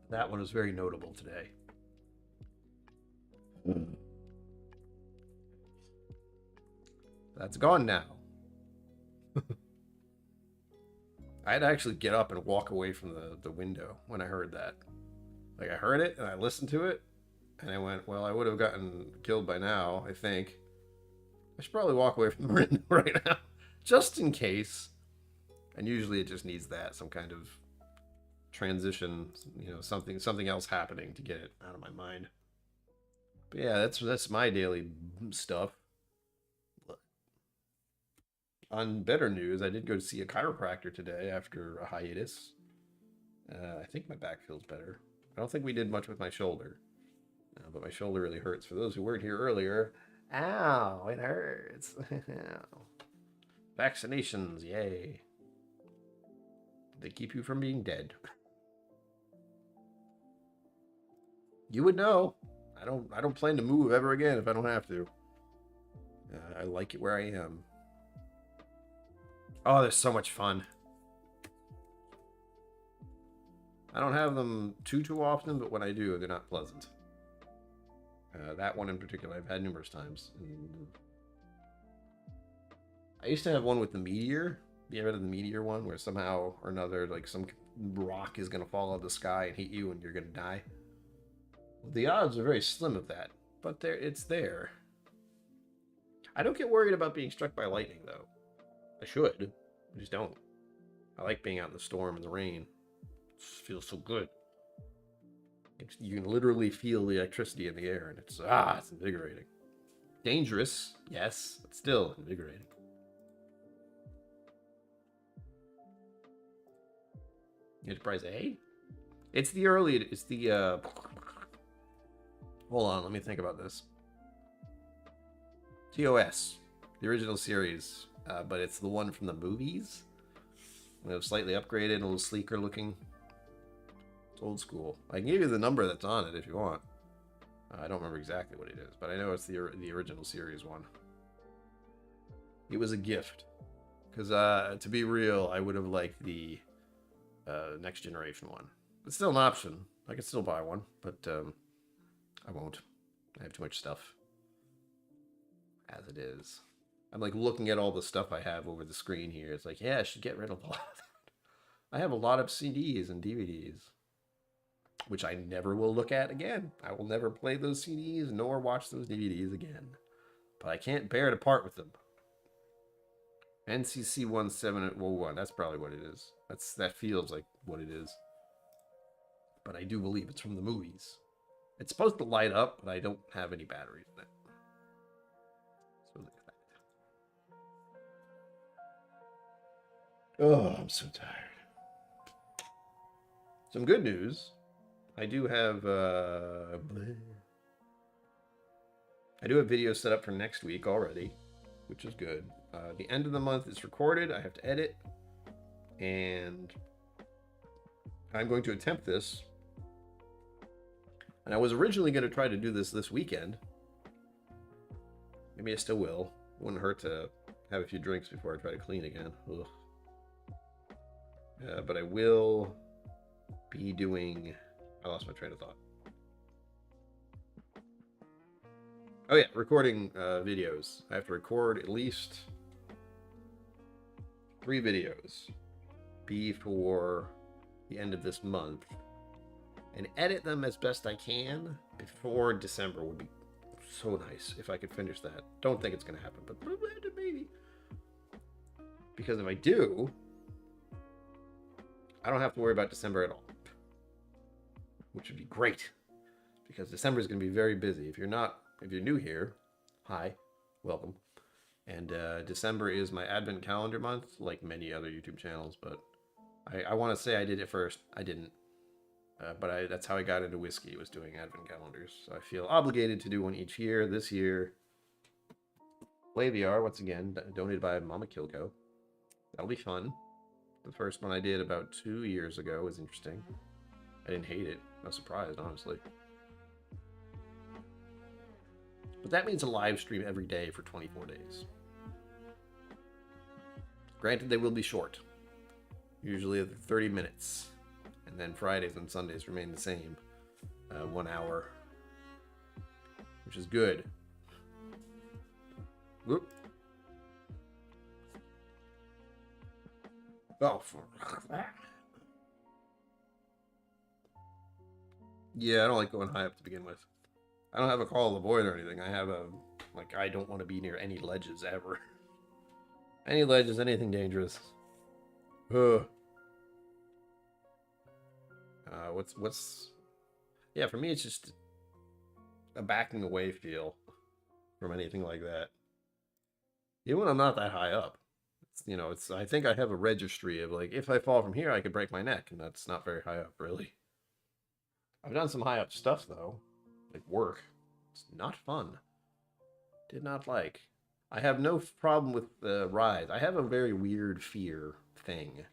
That one was very notable today. That's gone now. I had to actually get up and walk away from the window when I heard that. Like, I heard it, and I listened to it, and I went, well, I would have gotten killed by now, I think. I should probably walk away from the window right now, just in case. And usually it just needs that, some kind of transition, you know, something else happening to get it out of my mind. But yeah, that's my daily stuff. On better news, I did go to see a chiropractor today after a hiatus. I think my back feels better. I don't think we did much with my shoulder, but my shoulder really hurts. For those who weren't here earlier, ow, it hurts. Vaccinations, yay. They keep you from being dead. You would know. I don't plan to move ever again if I don't have to. I like it where I am. Oh, they're so much fun. I don't have them too often, but when I do, they're not pleasant. That one in particular, I've had numerous times. I used to have one with the meteor. You ever had the meteor one, where somehow or another, like, some rock is going to fall out of the sky and hit you and you're going to die? The odds are very slim of that, but it's there. I don't get worried about being struck by lightning, though. I should. I just don't. I like being out in the storm and the rain. It feels so good. You can literally feel the electricity in the air, and it's invigorating. Dangerous, yes, but still invigorating. Enterprise A? It's the hold on, let me think about this. TOS, the original series, but it's the one from the movies. It was slightly upgraded, a little sleeker looking. It's old school. I can give you the number that's on it if you want. I don't remember exactly what it is, but I know it's the original series one. It was a gift. Because, to be real, I would have liked the next generation one. It's still an option. I can still buy one, but I won't. I have too much stuff. As it is. I'm like looking at all the stuff I have over the screen here. It's like, yeah, I should get rid of all of that. I have a lot of CDs and DVDs, which I never will look at again. I will never play those CDs nor watch those DVDs again. But I can't bear to part with them. NCC 1701, that's probably what it is. That feels like what it is. But I do believe it's from the movies. It's supposed to light up, but I don't have any batteries in it. So look at that. Oh, I'm so tired. Some good news. I do have videos set up for next week already, which is good. The end of the month is recorded. I have to edit, and I'm going to attempt this. And I was originally going to try to do this weekend. Maybe I still will. Wouldn't hurt to have a few drinks before I try to clean again. Ugh. But I will be doing... I lost my train of thought. Oh yeah, recording videos. I have to record at least 3 videos before the end of this month and edit them as best I can before December. Would be so nice if I could finish that. Don't think it's going to happen, but maybe. Because if I do, I don't have to worry about December at all, which would be great, because December is going to be very busy. If you're new here, hi, welcome. And December is my advent calendar month, like many other YouTube channels, but I want to say I did it first. I didn't. But that's how I got into whiskey, was doing advent calendars. So I feel obligated to do one each year. This year, Flaviar, once again, donated by Mama KillCo. That'll be fun. The first one I did about 2 years ago was interesting. I didn't hate it. I was surprised, honestly. But that means a live stream every day for 24 days. Granted, they will be short. Usually 30 minutes. And then Fridays and Sundays remain the same. 1 hour. Which is good. Whoop. Oh, yeah, I don't like going high up to begin with. I don't have a call to avoid or anything. I have a, like, I don't want to be near any ledges ever. Any ledges, anything dangerous. Ugh. Yeah, for me, it's just a backing away feel from anything like that. Even when I'm not that high up. I think I have a registry of, like, if I fall from here, I could break my neck, and that's not very high up, really. I've done some high up stuff, though. Like work. It's not fun. Did not like. I have no problem with the rise. I have a very weird fear thing.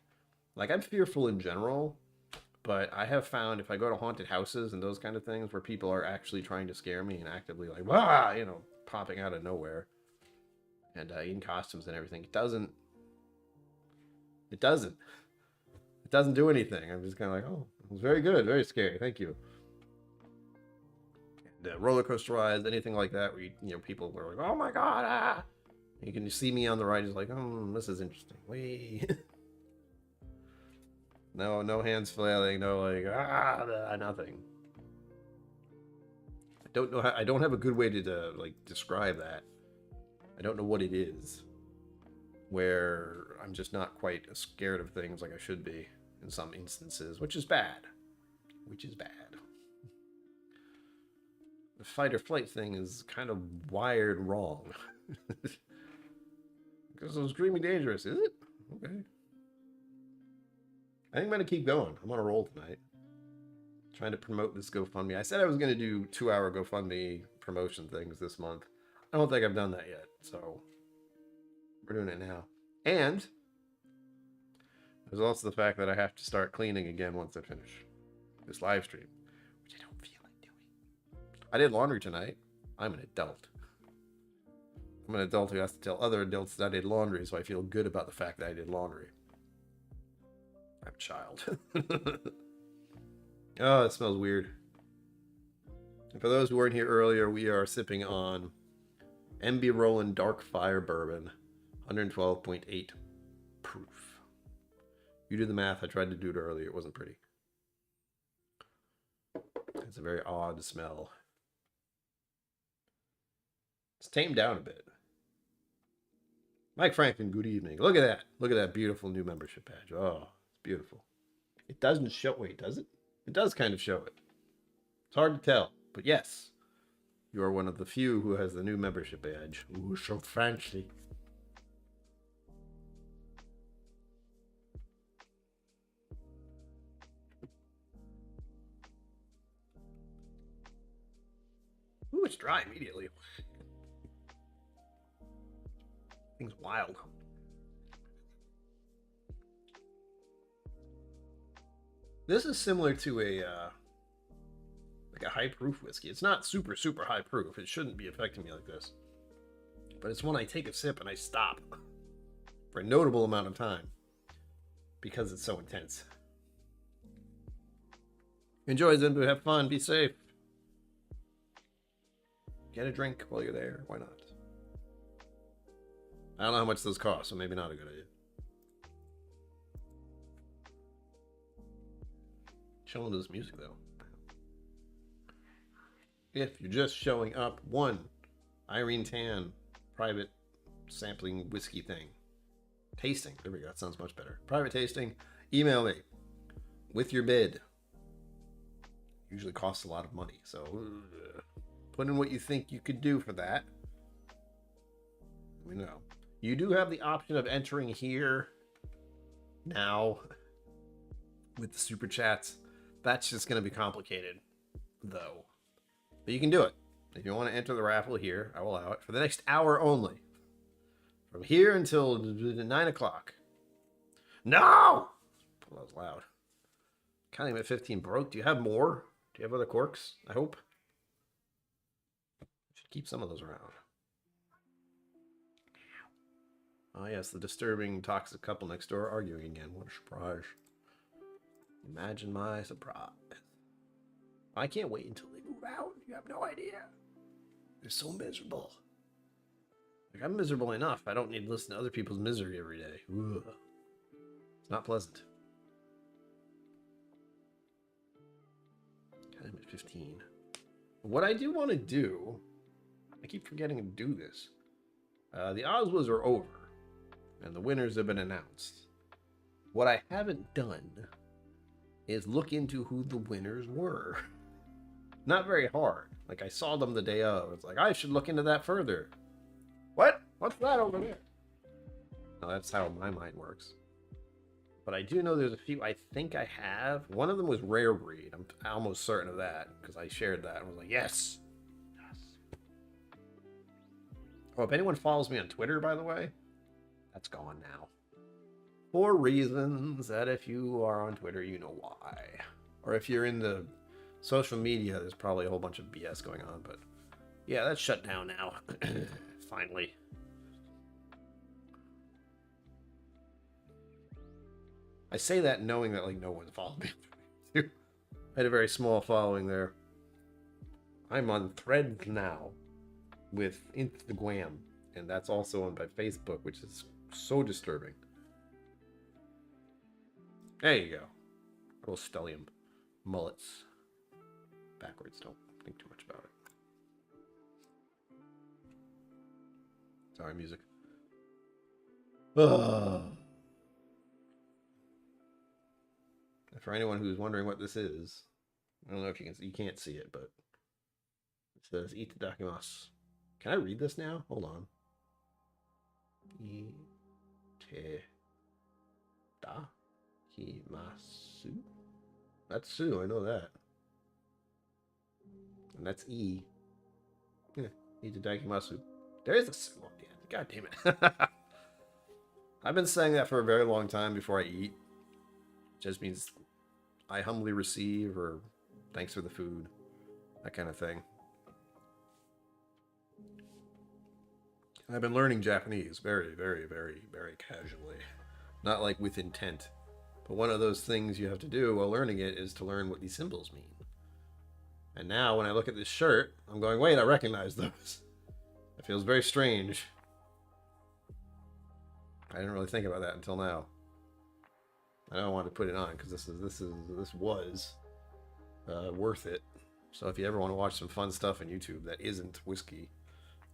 Like, I'm fearful in general, but I have found if I go to haunted houses and those kind of things where people are actually trying to scare me and actively like, wah, popping out of nowhere and in costumes and everything, it doesn't do anything. I'm just kind of like, oh, it was very good, very scary, thank you. And roller coaster rides, anything like that, where people were like, oh my god, ah! You can see me on the ride, just like, oh, this is interesting. Wait. No hands flailing, no like, nothing. I don't know. I don't have a good way to like describe that. I don't know what it is. Where I'm just not quite as scared of things like I should be in some instances, which is bad. The fight or flight thing is kind of wired wrong. Because it was extremely dangerous, is it? Okay. I think I'm going to keep going. I'm on a roll tonight. Trying to promote this GoFundMe. I said I was going to do 2-hour GoFundMe promotion things this month. I don't think I've done that yet, so we're doing it now. And there's also the fact that I have to start cleaning again once I finish this live stream, which I don't feel like doing. I did laundry tonight. I'm an adult. I'm an adult who has to tell other adults that I did laundry, so I feel good about the fact that I did laundry. I'm a child. Oh, it smells weird. And for those who weren't here earlier, we are sipping on MB Roland Dark Fire Bourbon, 112.8 proof. You do the math. I tried to do it earlier. It wasn't pretty. It's a very odd smell. It's tamed down a bit. Mike Franklin, good evening. Look at that. Look at that beautiful new membership badge. Oh, it's beautiful. It doesn't show. Wait, does it? It does kind of show it. It's hard to tell. But yes, you are one of the few who has the new membership badge. Ooh, so fancy. Ooh, it's dry immediately. Thing's wild. This is similar to a like a high proof whiskey. It's not super high proof. It shouldn't be affecting me like this. But it's when I take a sip and I stop for a notable amount of time because it's so intense. Enjoy, Zenbu. Have fun. Be safe. Get a drink while you're there. Why not? I don't know how much those cost, so maybe not a good idea. Chilling to this music, though. If you're just showing up, one Irene Tan private sampling whiskey thing. Tasting. There we go. That sounds much better. Private tasting. Email me with your bid. Usually costs a lot of money, so put in what you think you could do for that. We know. You do have the option of entering here now with the super chats. That's just going to be complicated, though. But you can do it. If you want to enter the raffle here, I will allow it for the next hour only. From here until 9 o'clock. No! That was loud. Calumet 15 broke. Do you have more? Do you have other corks? I hope. Should keep some of those around. Oh yes, the disturbing toxic couple next door arguing again. What a surprise. Imagine my surprise. I can't wait until they move out. You have no idea. They're so miserable. Like, I'm miserable enough. I don't need to listen to other people's misery every day. Ugh. It's not pleasant. I'm at 15. What I do want to do, I keep forgetting to do this. The Oswas are over, and the winners have been announced. What I haven't done is look into who the winners were. Not very hard. Like, I saw them the day of. It's like, I should look into that further. What? What's that over there? No, that's how my mind works. But I do know there's a few I think I have. One of them was Rare Breed. I'm almost certain of that because I shared that and was like, yes. Yes. Oh, if anyone follows me on Twitter, by the way, that's gone now. For reasons that if you are on Twitter, you know why. Or if you're in the social media, there's probably a whole bunch of BS going on. But yeah, that's shut down now. Finally. I say that knowing that like no one followed me. I had a very small following there. I'm on Threads now with Instagram, and that's also on by Facebook, which is so disturbing. There you go. Little stellium. Mullets. Backwards, don't think too much about it. Sorry, music. For anyone who's wondering what this is, I don't know if you can't see it, but it says Itadakimasu. Can I read this now? Hold on. Itadakimasu. That's Su, I know that. And that's E. Yeah, Itadakimasu. There is a Su on the end. God damn it. I've been saying that for a very long time before I eat. It just means I humbly receive, or thanks for the food, that kind of thing. I've been learning Japanese very, very, very, very casually. Not like with intent. But one of those things you have to do while learning it is to learn what these symbols mean. And now when I look at this shirt, I'm going, wait, I recognize those. It feels very strange. I didn't really think about that until now. I don't want to put it on because this was Worth It. So if you ever want to watch some fun stuff on YouTube that isn't whiskey,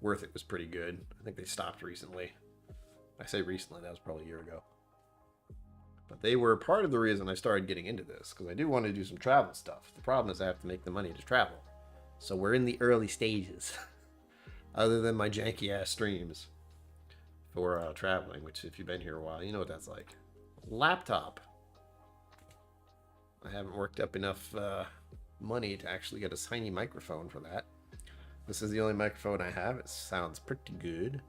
Worth It was pretty good. I think they stopped recently. I say recently, that was probably a year ago. But they were part of the reason I started getting into this, because I do want to do some travel stuff. The problem is I have to make the money to travel. So we're in the early stages, other than my janky ass streams for traveling, which if you've been here a while, you know what that's like. Laptop. I haven't worked up enough money to actually get a tiny microphone for that. This is the only microphone I have. It sounds pretty good.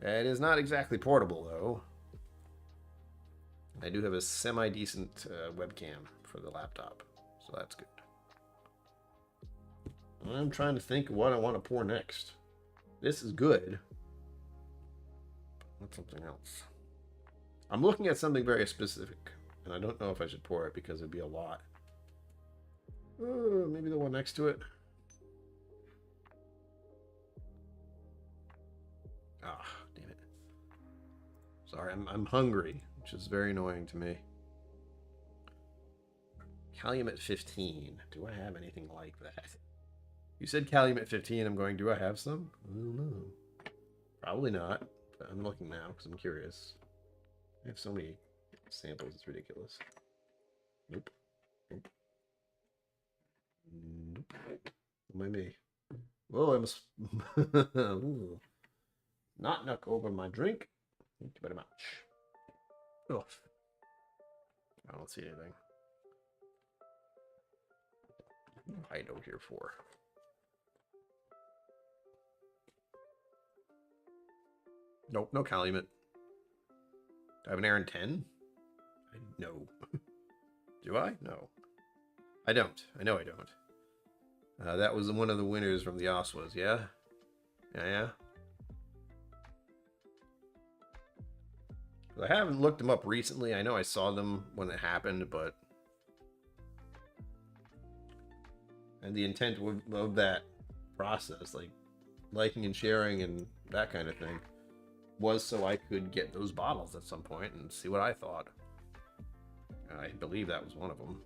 It is not exactly portable, though. I do have a semi-decent webcam for the laptop, so that's good. I'm trying to think of what I want to pour next. This is good. What's something else? I'm looking at something very specific, and I don't know if I should pour it because it'd be a lot. Maybe the one next to it. Ah, damn it. Sorry, I'm hungry, which is very annoying to me. Calumet 15. Do I have anything like that? You said Calumet 15. I'm going, do I have some? I don't know. Probably not, but I'm looking now because I'm curious. I have so many samples, it's ridiculous. Nope. Nope. Nope. What am I me? Whoa, I must not knock over my drink. Thank you very much. Oh, I don't see anything. What do I hide over here for? Nope, no Calumet. Do I have an Aaron 10? No. Do I? No. I don't. I know I don't. That was one of the winners from the Oswas, yeah? Yeah. I haven't looked them up recently. I know I saw them when it happened, but... And the intent of that process, like liking and sharing and that kind of thing, was so I could get those bottles at some point and see what I thought. I believe that was one of them.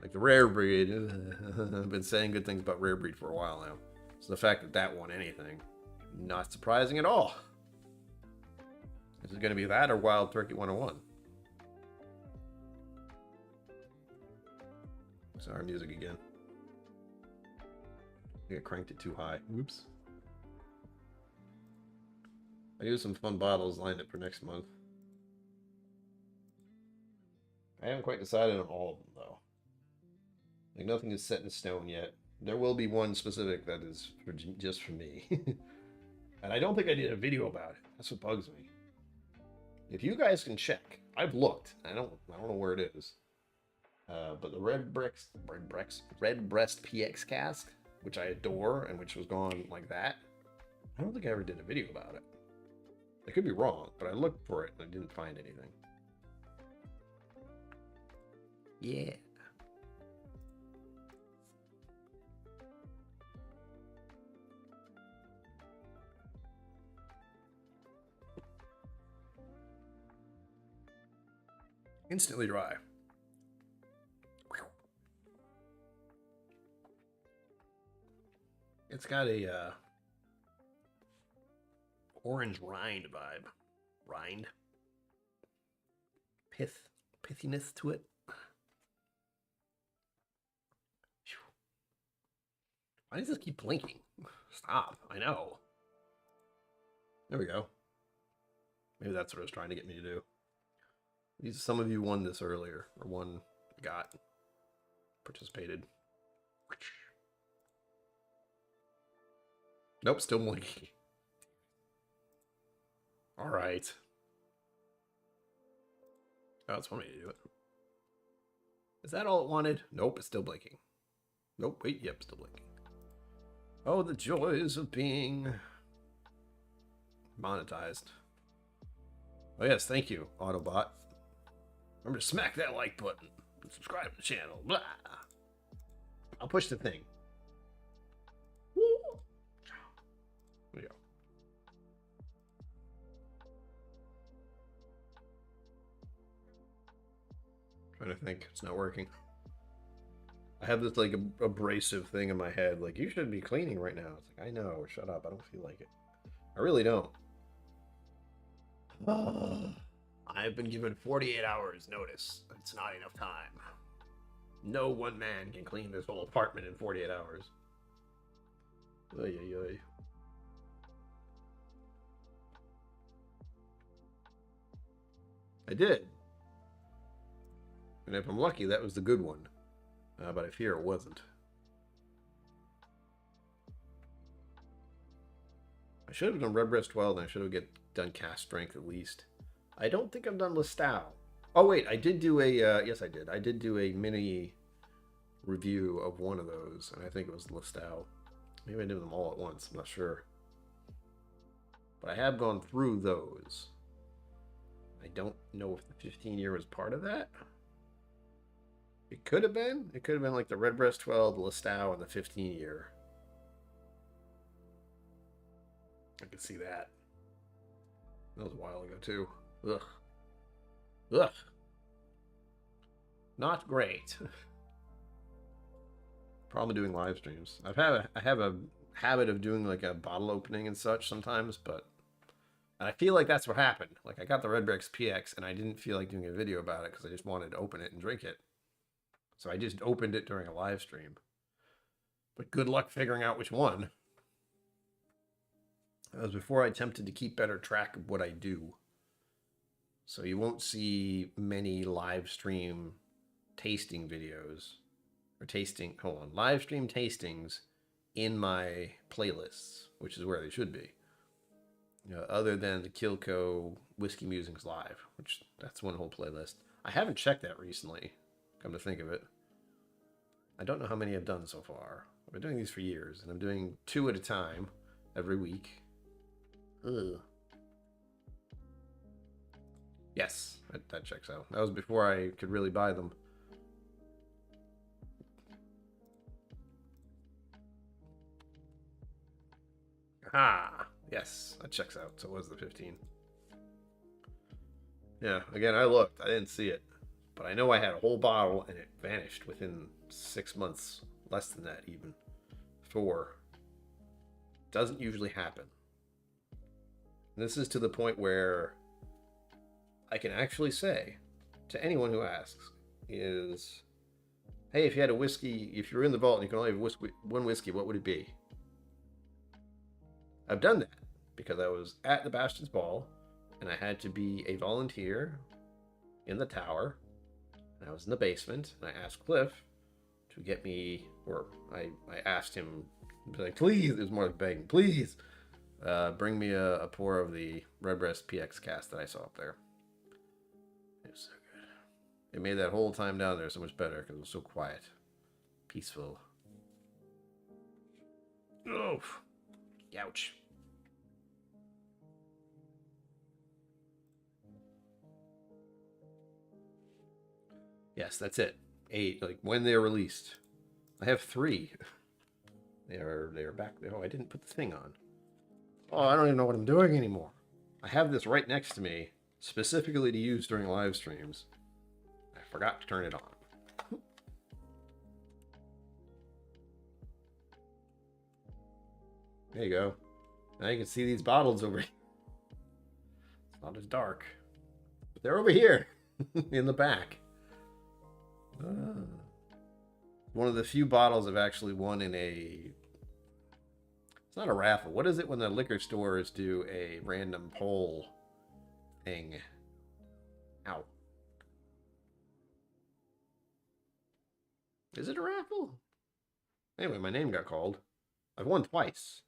Like the rare breed, I've been saying good things about rare breed for a while now. So the fact that that won anything, not surprising at all. Is it going to be that or Wild Turkey 101? Sorry, music again. I think I cranked it too high. Oops. I do have some fun bottles lined up for next month. I haven't quite decided on all of them, though. Like, nothing is set in stone yet. There will be one specific that is just for me. And I don't think I did a video about it. That's what bugs me. If you guys can check, I've looked. I don't know where it is. But the Red Breast PX cask, which I adore and which was gone like that, I don't think I ever did a video about it. I could be wrong, but I looked for it and I didn't find anything. Yeah. Instantly dry. It's got a orange rind vibe. Rind. Pithiness to it. Why does this keep blinking? Stop. I know. There we go. Maybe that's what it was trying to get me to do. Some of you won this earlier, or participated. Nope, still blinking. All right. Oh, it's one way to do it. Is that all it wanted? Nope, it's still blinking. Nope, wait, yep, still blinking. Oh, the joys of being monetized. Oh yes, thank you, Autobot. Remember to smack that like button and subscribe to the channel. Blah. I'll push the thing. Woo. There we go. Trying to think. It's not working. I have this like abrasive thing in my head. Like, you should be cleaning right now. It's like, I know. Shut up. I don't feel like it. I really don't. I've been given 48 hours notice. It's not enough time. No one man can clean this whole apartment in 48 hours. Oy, oy, oy. I did. And if I'm lucky, that was the good one. But I fear it wasn't. I should have done Redbreast 12, and I should have done Cast Strength at least. I don't think I've done Listau. Oh wait, I did do a, yes I did. I did do a mini review of one of those, and I think it was Listau. Maybe I did them all at once, I'm not sure. But I have gone through those. I don't know if the 15 year was part of that. It could have been. It could have been like the Redbreast 12, the Listau, and the 15 year. I could see that. That was a while ago too. Ugh. Ugh. Not great. Problem doing live streams. I have a habit of doing like a bottle opening and such sometimes, but and I feel like that's what happened. Like, I got the Redbreast PX and I didn't feel like doing a video about it because I just wanted to open it and drink it. So I just opened it during a live stream. But good luck figuring out which one. That was before I attempted to keep better track of what I do. So you won't see many live stream tasting videos. Or live stream tastings in my playlists, which is where they should be. Other than the KillCo Whiskey Musings Live, which that's one whole playlist. I haven't checked that recently, come to think of it. I don't know how many I've done so far. I've been doing these for years, and I'm doing 2 at a time every week. Ugh. Yes, that checks out. That was before I could really buy them. Ah, yes, that checks out. So it was the 15. Yeah, again, I looked. I didn't see it. But I know I had a whole bottle and it vanished within 6 months. Less than that, even. 4. Doesn't usually happen. And this is to the point where I can actually say to anyone who asks is, hey, if you had a whiskey, if you're in the vault and you can only have one whiskey, what would it be? I've done that because I was at the Bastion's Ball and I had to be a volunteer in the tower. And I was in the basement and I asked Cliff to get me, or I asked him, like, please, it was more like begging, please bring me a pour of the Redbreast PX cast that I saw up there. It was so good. It made that whole time down there so much better because it was so quiet, peaceful. Oh, ouch. Yes, that's it. 8, like when they're released. I have 3. They are back there. Oh, I didn't put the thing on. Oh, I don't even know what I'm doing anymore. I have this right next to me, specifically to use during live streams. I forgot to turn it on. There you go. Now you can see these bottles over here. It's not as dark. But they're over here in the back. One of the few bottles I've actually won in a... It's not a raffle. What is it when the liquor stores do a random poll thing? Ow. Is it a raffle? Anyway, my name got called. I've won twice.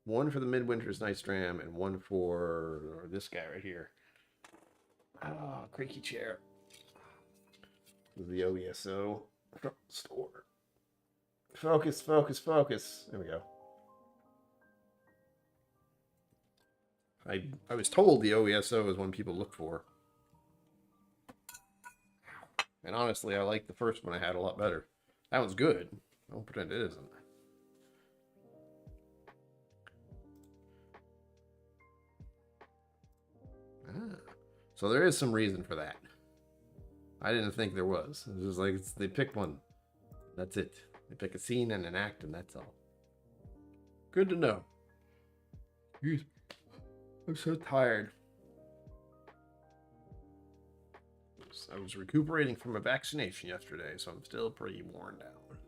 One for the Midwinter's Night Dram and one for this guy right here. Oh, creaky chair. The OESO store. Focus, focus, focus. There we go. I was told the OESO is one people look for. And honestly, I like the first one I had a lot better. That one's good. I won't pretend it isn't. So there is some reason for that. I didn't think there was. It was just like they pick one. That's it. They pick a scene and an act, and that's all. Good to know. Jeez. I'm so tired. I was recuperating from a vaccination yesterday, so I'm still pretty worn down.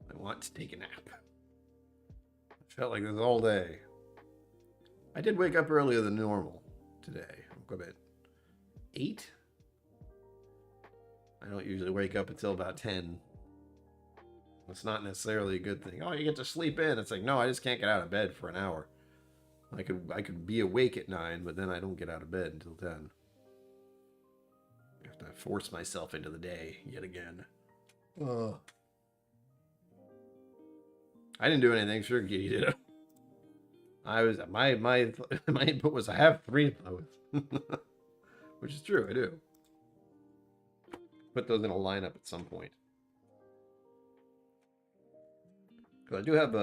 I want to take a nap. I felt like this all day. I did wake up earlier than normal today. I woke up at 8. I don't usually wake up until about 10. It's not necessarily a good thing. Oh, you get to sleep in. It's like, no, I just can't get out of bed for an hour. I could be awake at 9, but then I don't get out of bed until 10. I have to force myself into the day yet again. I didn't do anything. Sure, Kitty did. I was my input was I have 3 of those, which is true. I do. Put those in a lineup at some point. Because I do have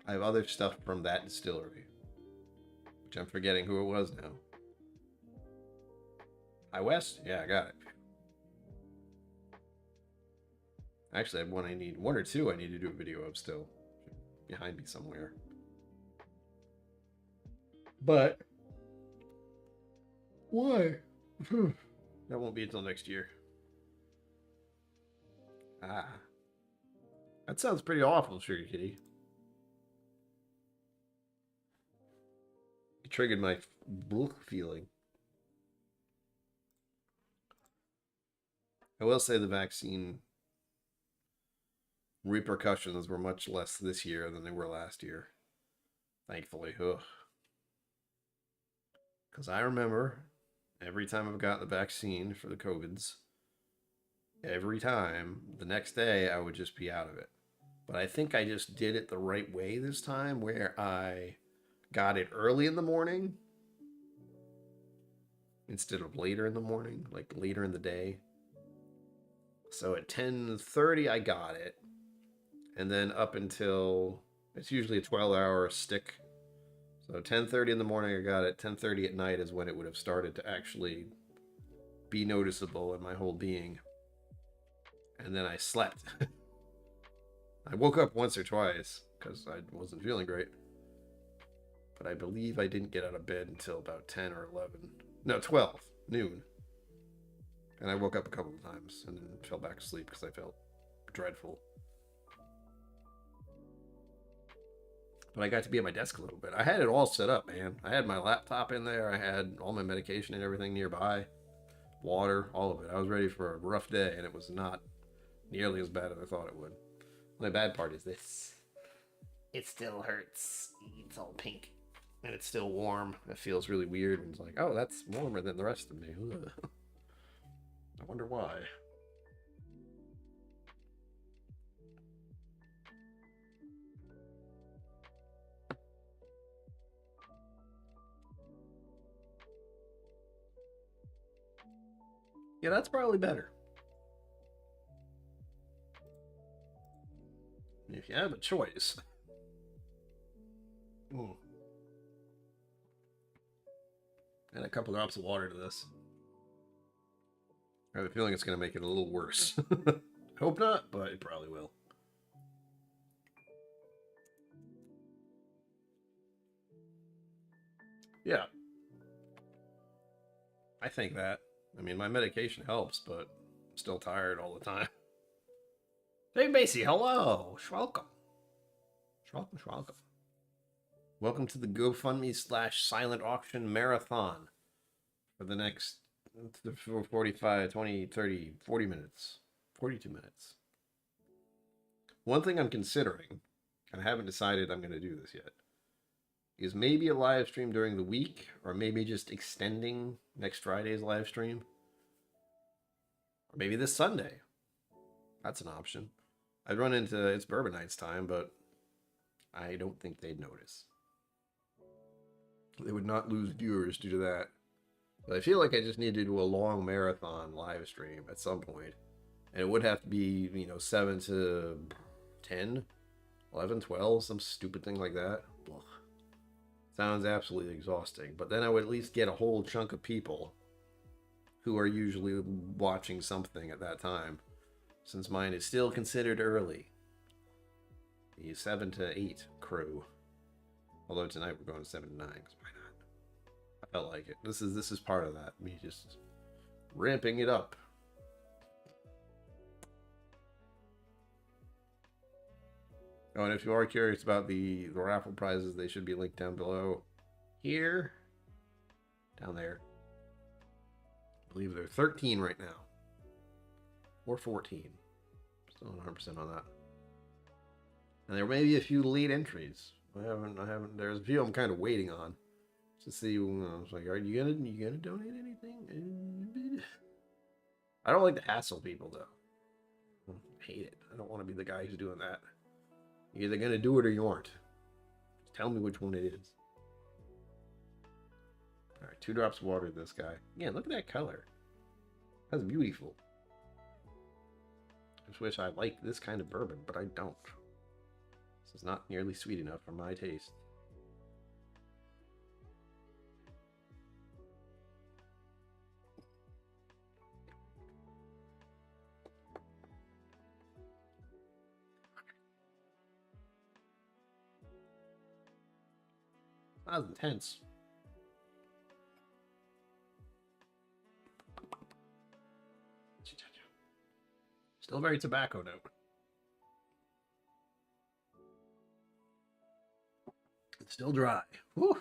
I have other stuff from that distillery, which I'm forgetting who it was now. High West? Yeah, I got it. Actually, I have one or two I need to do a video of still. Behind me somewhere. But why? That won't be until next year. That sounds pretty awful, Sugar Kitty. It triggered my feeling. I will say the vaccine repercussions were much less this year than they were last year. Thankfully. Because I remember Every time I've got the vaccine for the COVIDs, every time, the next day I would just be out of it. But I think I just did it the right way this time, where I got it early in the morning instead of later in the morning, like later in the day. So at 10:30 I got it, and then up until it's usually a 12-hour stick. So 10:30 in the morning I got it. 10:30 at night is when it would have started to actually be noticeable in my whole being. And then I slept. I woke up once or twice because I wasn't feeling great. But I believe I didn't get out of bed until about 10 or 11. No, 12, noon. And I woke up a couple of times and then fell back asleep because I felt dreadful. But I got to be at my desk a little bit. I had it all set up, man. I had my laptop in there. I had all my medication and everything nearby. Water, all of it. I was ready for a rough day, and it was not nearly as bad as I thought it would. My bad part is this. It still hurts. It's all pink. And it's still warm. It feels really weird. And it's like, oh, that's warmer than the rest of me. Ugh. I wonder why. Yeah, that's probably better. If you have a choice. Ooh. And a couple drops of water to this. I have a feeling it's going to make it a little worse. Hope not, but it probably will. Yeah. I think that. I mean, my medication helps, but I'm still tired all the time. Dave Macy, hello. Welcome. Welcome. Welcome to the GoFundMe / silent auction marathon for the next 45, 20, 30, 40 minutes. 42 minutes. One thing I'm considering, and I haven't decided I'm going to do this yet, is maybe a live stream during the week, or maybe just extending next Friday's live stream. Or maybe this Sunday. That's an option. I'd run into, it's Bourbon Nights time, but I don't think they'd notice. They would not lose viewers due to that. But I feel like I just need to do a long marathon live stream at some point. And it would have to be, 7 to 10, 11, 12, some stupid thing like that. Ugh. Sounds absolutely exhausting. But then I would at least get a whole chunk of people who are usually watching something at that time, since mine is still considered early. The 7 to 8 crew. Although tonight we're going 7 to 9, because why not? I felt like it. This is part of that. Me just ramping it up. Oh, and if you are curious about the raffle prizes, they should be linked down below. Here. Down there. I believe they're 13 right now. Or 14. Still not 100% on that. And there may be a few late entries. I haven't. There's a few I'm kind of waiting on to see. I was like, are you gonna donate anything? I don't like to hassle people though. I hate it. I don't want to be the guy who's doing that. You're either gonna do it or you aren't. Just tell me which one it is. All right, 2 drops of water to this guy. Yeah, look at that color. That's beautiful. I just wish I liked this kind of bourbon, but I don't. This is not nearly sweet enough for my taste. That was intense. Still very tobacco note. It's still dry. Whew.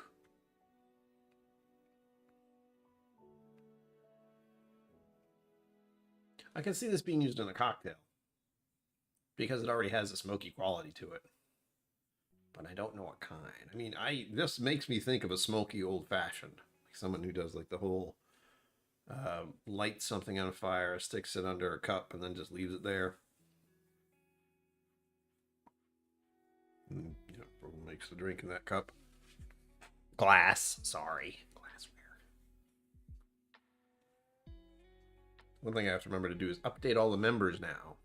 I can see this being used in a cocktail because it already has a smoky quality to it. But I don't know what kind. I mean, this makes me think of a smoky old fashioned. Like someone who does like the whole lights something on fire, sticks it under a cup, and then just leaves it there. And, makes the drink in that cup. Glass, sorry. Glassware. One thing I have to remember to do is update all the members now.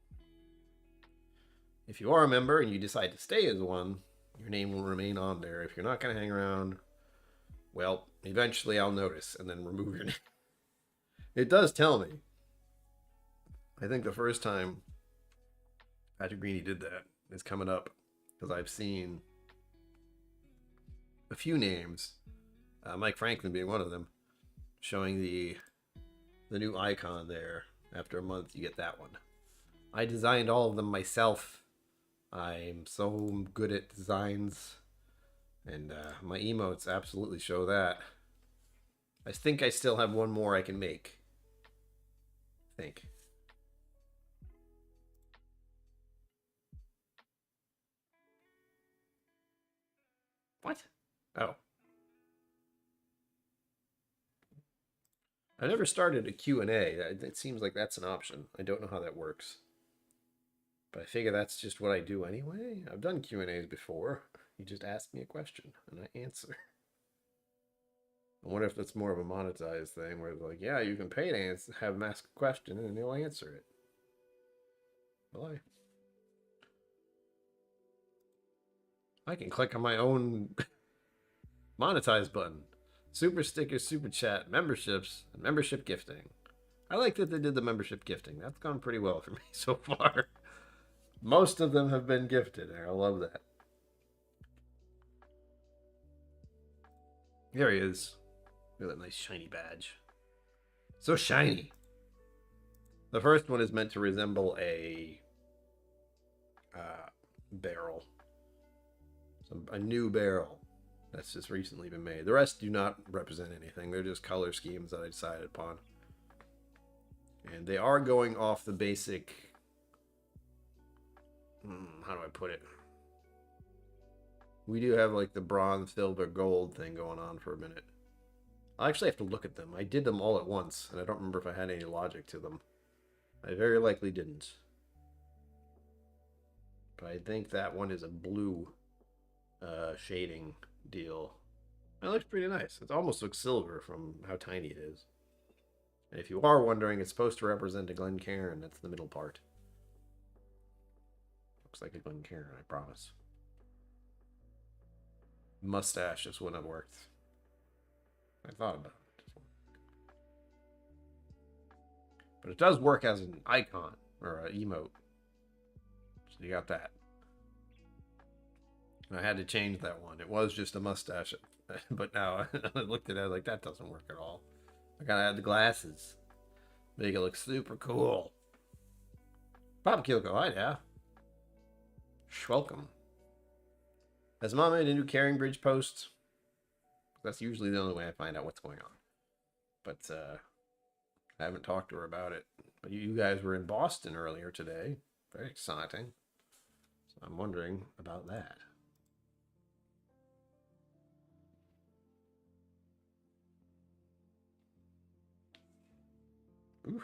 If you are a member and you decide to stay as one, your name will remain on there. If you're not going to hang around, well, eventually I'll notice and then remove your name. It does tell me. I think the first time Patrick Greeny did that is coming up, because I've seen a few names, Mike Franklin being one of them, showing the new icon there. After a month, you get that one. I designed all of them myself. I'm so good at designs, and my emotes absolutely show that. I think I still have one more I can make. I think. What? Oh. I never started a Q&A. It seems like that's an option. I don't know how that works. But I figure that's just what I do anyway. I've done Q&As before. You just ask me a question and I answer. I wonder if that's more of a monetized thing where it's like, yeah, you can pay to answer, have them ask a question and they'll answer it. Well, I can click on my own monetize button. Super stickers, super chat, memberships, and membership gifting. I like that they did the membership gifting. That's gone pretty well for me so far. Most of them have been gifted, and I love that. There he is. Look at that nice shiny badge. So shiny. The first one is meant to resemble a barrel. A new barrel that's just recently been made. The rest do not represent anything. They're just color schemes that I decided upon. And they are going off the basic... how do I put it? We do have like the bronze, silver, gold thing going on for a minute. I actually have to look at them. I did them all at once, and I don't remember if I had any logic to them. I very likely didn't. But I think that one is a blue shading deal. It looks pretty nice. It almost looks silver from how tiny it is. And if you are wondering, it's supposed to represent a Glencairn. That's the middle part. Looks like a Glencairn, I promise. Mustache just wouldn't have worked. I thought about it. But it does work as an icon or an emote. So you got that. And I had to change that one. It was just a mustache. But now I looked at it, I was like, that doesn't work at all. I gotta add the glasses. Make it look super cool. Papa KillCo, hi there. Welcome. Has Mom made a new Caring Bridge post? That's usually the only way I find out what's going on. But I haven't talked to her about it. But you guys were in Boston earlier today. Very exciting. So I'm wondering about that. Ooh.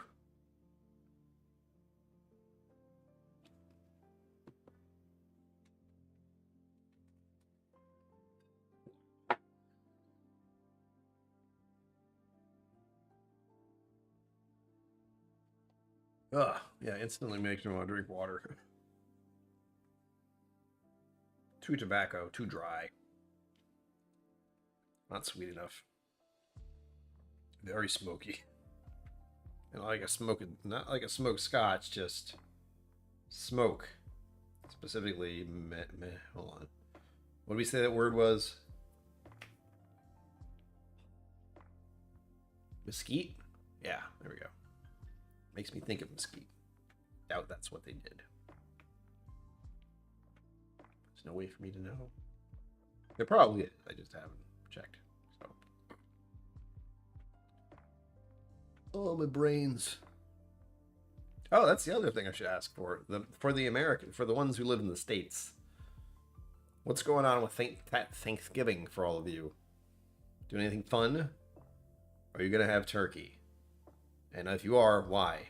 Ugh, yeah, instantly makes me want to drink water. Too tobacco, too dry. Not sweet enough. Very smoky. And like a smoked, not like a smoked scotch, just smoke. Specifically, hold on. What did we say that word was? Mesquite? Yeah, there we go. Makes me think of mesquite. Doubt that's what they did. There's no way for me to know. There probably is. I just haven't checked. So. Oh, my brains. Oh, that's the other thing I should ask for. For the ones who live in the States. What's going on with Thanksgiving for all of you? Doing anything fun? Are you going to have turkey? And if you are, why?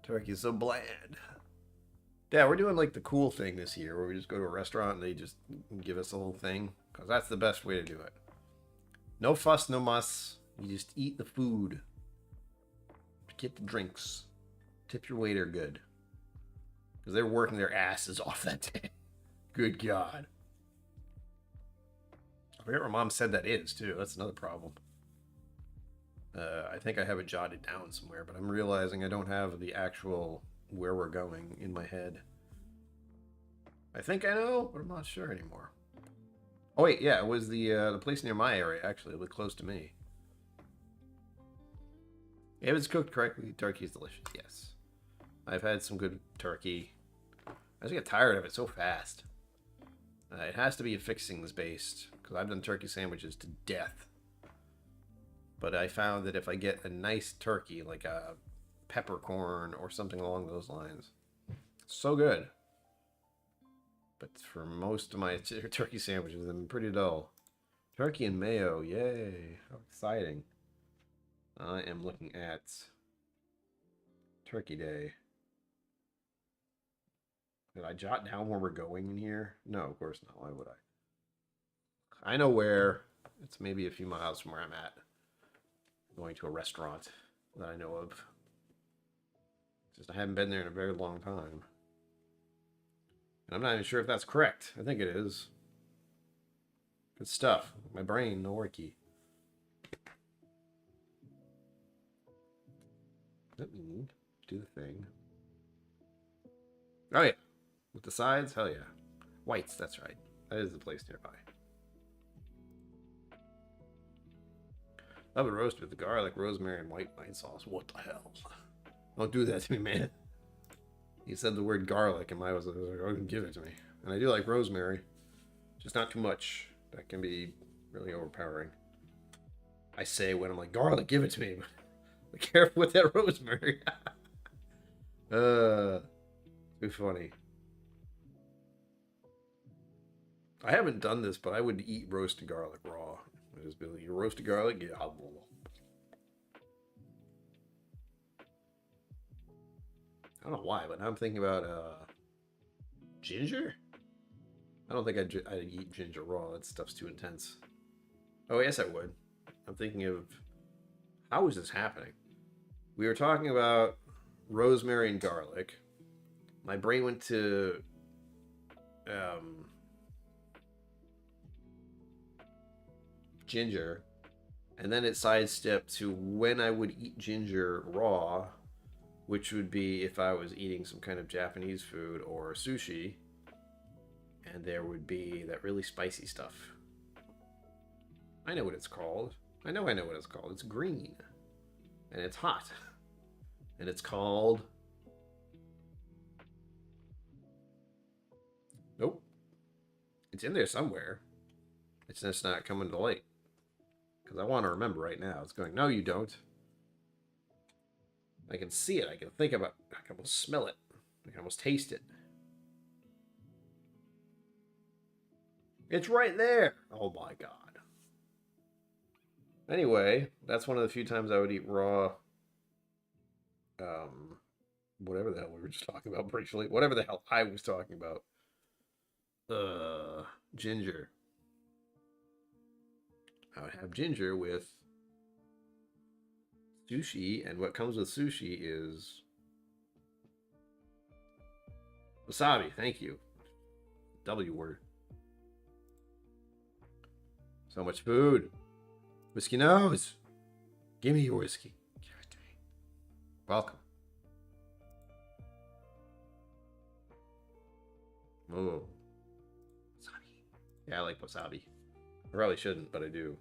Turkey is so bland. Yeah, we're doing like the cool thing this year where we just go to a restaurant and they just give us the whole thing. Because that's the best way to do it. No fuss, no muss. You just eat the food. Get the drinks. Tip your waiter good. Because they're working their asses off that day. Good God. I forget where Mom said that is, too. That's another problem. I think I have it jotted down somewhere, but I'm realizing I don't have the actual where we're going in my head. I think I know, but I'm not sure anymore. Oh wait, yeah, it was the place near my area, actually. It looked close to me. If it's cooked correctly, turkey is delicious, yes. I've had some good turkey. I just get tired of it so fast. It has to be a fixings based, because I've done turkey sandwiches to death. But I found that if I get a nice turkey, like a peppercorn or something along those lines, it's so good. But for most of my turkey sandwiches, I'm pretty dull. Turkey and mayo, yay! How exciting! I am looking at Turkey Day. Did I jot down where we're going in here? No, of course not. Why would I? I know where. It's maybe a few miles from where I'm at. Going to a restaurant that I know of. Just I haven't been there in a very long time. And I'm not even sure if that's correct. I think it is. Good stuff. My brain, no worky. Let me do the thing. Oh yeah. With the sides? Hell yeah. Whites, that's right. That is the place nearby. Love it roasted with the garlic, rosemary, and white wine sauce. What the hell? Don't do that to me, man. He said the word garlic, and I was like, oh, give it to me. And I do like rosemary. Just not too much. That can be really overpowering. I say when I'm like, garlic, give it to me. Be careful with that rosemary. Too funny. I haven't done this, but I would eat roasted garlic raw. I just be like, you roasted garlic? Yeah. I don't know why, but now I'm thinking about ginger? I don't think I'd eat ginger raw. That stuff's too intense. Oh, yes, I would. I'm thinking of, how is this happening? We were talking about rosemary and garlic. My brain went to ginger, and then it sidestepped to when I would eat ginger raw, which would be if I was eating some kind of Japanese food or sushi, and there would be that really spicy stuff. I know what it's called. I know what it's called. It's green, and it's hot, and it's called... Nope. It's in there somewhere. It's just not coming to light. Because I want to remember right now. It's going, no, you don't. I can see it. I can think about it. I can almost smell it. I can almost taste it. It's right there. Oh my God. Anyway, that's one of the few times I would eat raw. Whatever the hell we were just talking about briefly. Whatever the hell I was talking about. Ginger. I would have ginger with sushi, and what comes with sushi is wasabi. Thank you. W word. So much food. Whiskey nose. Give me your whiskey. Give it to me. Welcome. Oh. Wasabi. Yeah, I like wasabi. I probably shouldn't, but I do.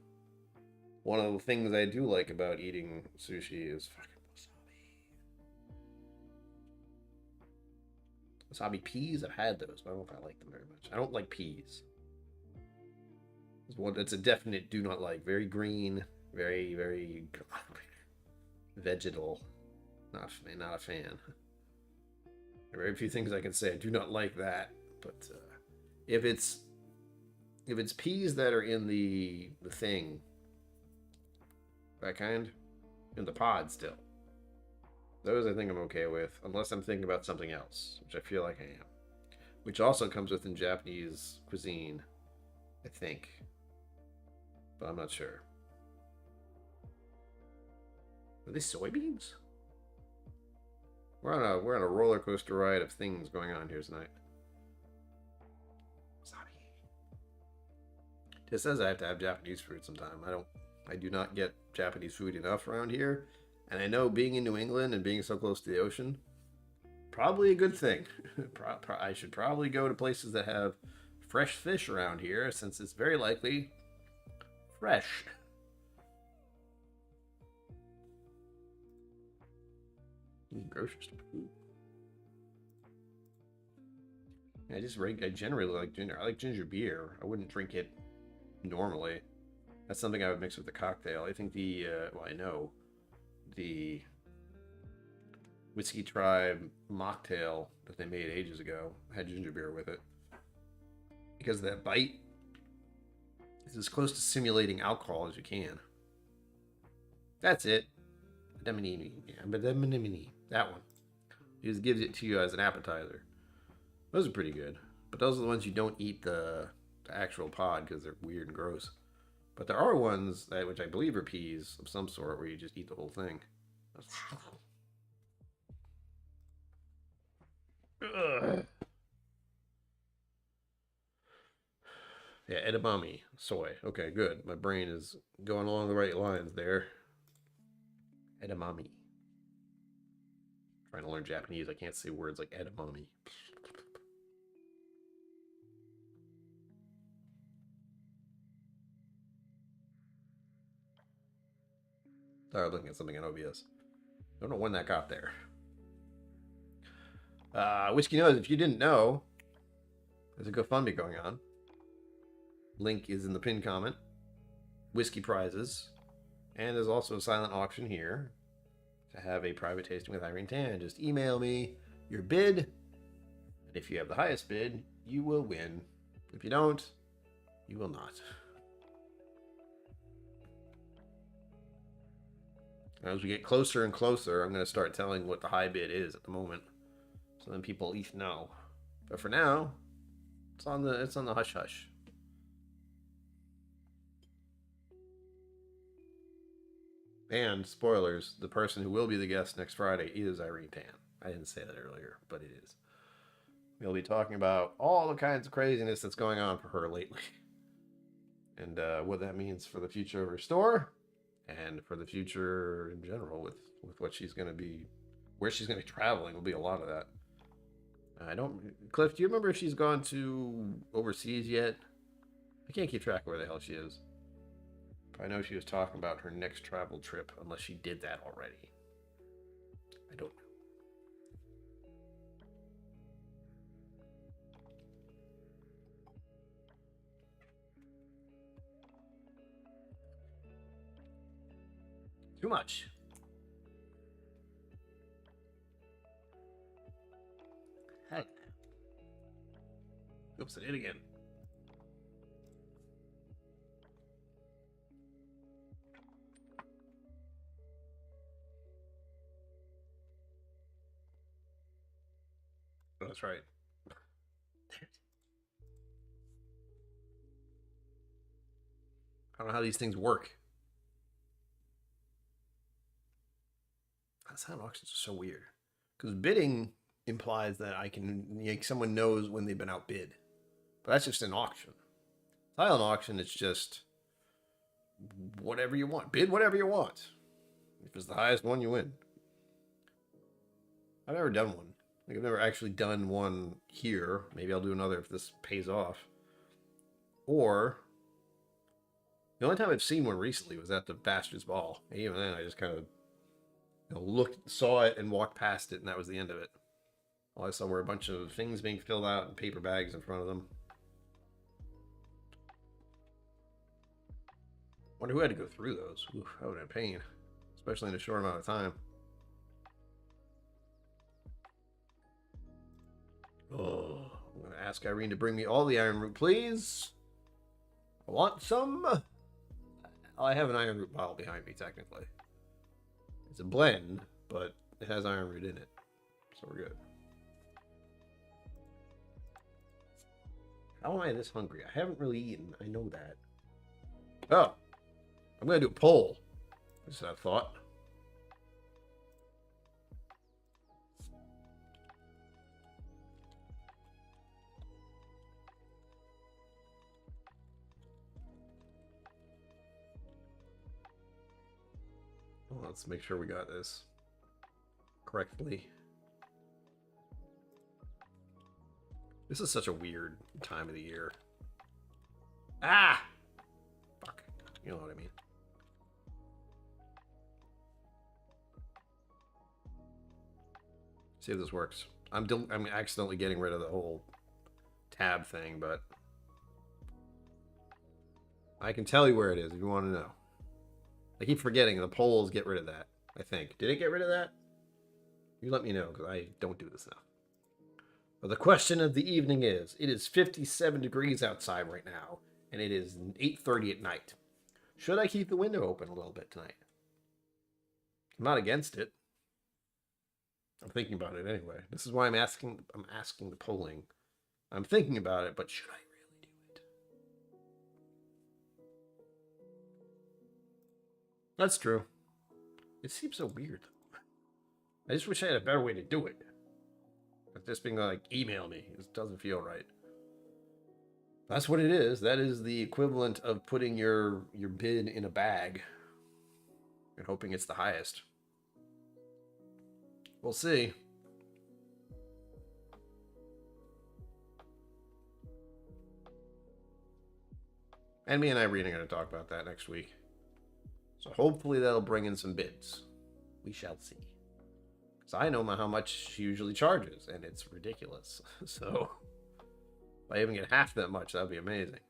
One of the things I do like about eating sushi is fucking wasabi. Wasabi peas, I've had those, but I don't know if I like them very much. I don't like peas. It's a definite do not like. Very green, very, very vegetal. Not a fan. There are very few things I can say. I do not like that. But if it's peas that are in the thing, that kind, in the pod still. Those I think I'm okay with, unless I'm thinking about something else, which I feel like I am. Which also comes within Japanese cuisine, I think. But I'm not sure. Are these soybeans? We're on a roller coaster ride of things going on here tonight. Wasabi. It says I have to have Japanese food sometime. I do not get Japanese food enough around here. And I know being in New England and being so close to the ocean, probably a good thing. I should probably go to places that have fresh fish around here, since it's very likely fresh. Grocery store food. I generally like ginger. I like ginger beer. I wouldn't drink it normally. That's something I would mix with the cocktail. I think the Whiskey Tribe mocktail that they made ages ago had ginger beer with it. Because that bite is as close to simulating alcohol as you can. That's it. That one. It just gives it to you as an appetizer. Those are pretty good. But those are the ones you don't eat the actual pod because they're weird and gross. But there are ones that, which I believe are peas of some sort, where you just eat the whole thing. Ugh. Yeah, edamame, soy. Okay, good. My brain is going along the right lines there. Edamame. Trying to learn Japanese, I can't say words like edamame. Sorry, looking at something on OBS. Don't know when that got there. Whiskey knows, if you didn't know, there's a GoFundMe going on. Link is in the pinned comment. Whiskey prizes. And there's also a silent auction here to have a private tasting with Irene Tan. Just email me your bid. And if you have the highest bid, you will win. If you don't, you will not. As we get closer and closer, I'm going to start telling what the high bid is at the moment, so then people at least know. But for now, it's on the hush hush. And spoilers: the person who will be the guest next Friday is Irene Tan. I didn't say that earlier, but it is. We'll be talking about all the kinds of craziness that's going on for her lately, and what that means for the future of her store, and for the future in general with what she's going to be, where she's going to be traveling. Will be a lot of that. Cliff, do you remember if she's gone to overseas yet? I can't keep track of where the hell she is. I know she was talking about her next travel trip, unless she did that already. I don't know. Too much. Heck. Oops, I did again. Oh, that's right. I don't know how these things work. Silent auctions are so weird. Because bidding implies that someone knows when they've been outbid. But that's just an auction. Silent auction, it's just whatever you want. Bid whatever you want. If it's the highest one, you win. I've never done one. I've never actually done one here. Maybe I'll do another if this pays off. Or the only time I've seen one recently was at the Bastard's Ball. And even then, I just kind of saw it and walked past it, and that was the end of it. All I saw were a bunch of things being filled out in paper bags in front of them. Wonder who had to go through those. Oof, that would have been a pain, especially in a short amount of time. Oh, I'm going to ask Irene to bring me all the iron root, please. I want some. I have an iron root bottle behind me, technically. It's a blend, but it has iron root in it. So we're good. How am I this hungry? I haven't really eaten. I know that. Oh, I'm going to do a poll. Just a thought. Well, let's make sure we got this correctly. This is such a weird time of the year. Ah! Fuck. You know what I mean. See if this works. I'm accidentally getting rid of the whole tab thing, but I can tell you where it is if you want to know. I keep forgetting the polls get rid of that, I think. Did it get rid of that? You let me know, because I don't do this now. But the question of the evening is, it is 57 degrees outside right now, and it is 8:30 at night. Should I keep the window open a little bit tonight? I'm not against it. I'm thinking about it anyway. This is why I'm asking the polling. I'm thinking about it, but should I really do it? That's true. It seems so weird, though. I just wish I had a better way to do it. But just being like, email me. It doesn't feel right. That's what it is. That is the equivalent of putting your bid in a bag and hoping it's the highest. We'll see. And me and Irene are going to talk about that next week. So hopefully that'll bring in some bids. We shall see. Because I know how much she usually charges, and it's ridiculous. So if I even get half that much, that'd be amazing.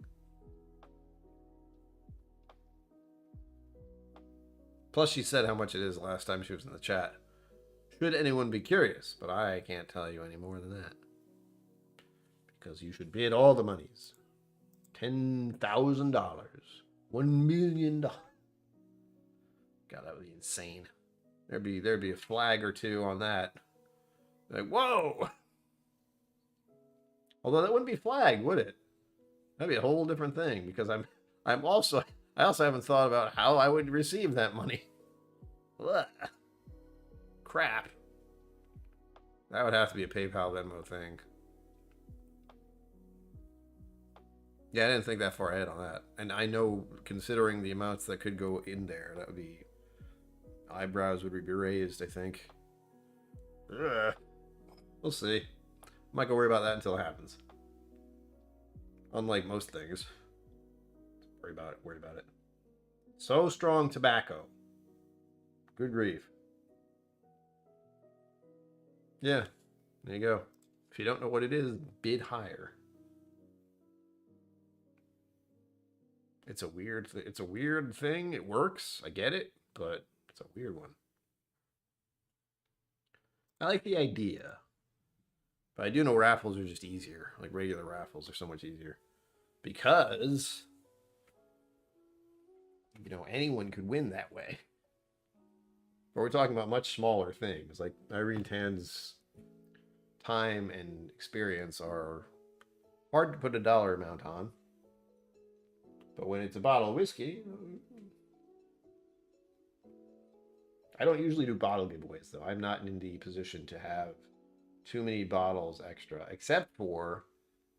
Plus, she said how much it is the last time she was in the chat. Should anyone be curious, but I can't tell you any more than that. Because you should bid all the monies. $10,000. $1 million. God, that would be insane. There'd be a flag or two on that. Like, whoa! Although that wouldn't be flagged, would it? That'd be a whole different thing, because I also haven't thought about how I would receive that money. Ugh. Crap. That would have to be a PayPal Venmo thing. Yeah, I didn't think that far ahead on that. And I know, considering the amounts that could go in there, that would be... eyebrows would be raised, I think. Ugh. We'll see. I'm not gonna worry about that until it happens. Unlike most things. Worry about it. So strong tobacco. Good grief. Yeah, there you go. If you don't know what it is, bid higher. It's a weird thing. It works. I get it, but it's a weird one. I like the idea. But I do know raffles are just easier. Like regular raffles are so much easier. Because, you know, anyone could win that way. But we're talking about much smaller things. Like Irene Tan's time and experience are hard to put a dollar amount on. But when it's a bottle of whiskey, I don't usually do bottle giveaways, though. I'm not in the position to have too many bottles extra, except for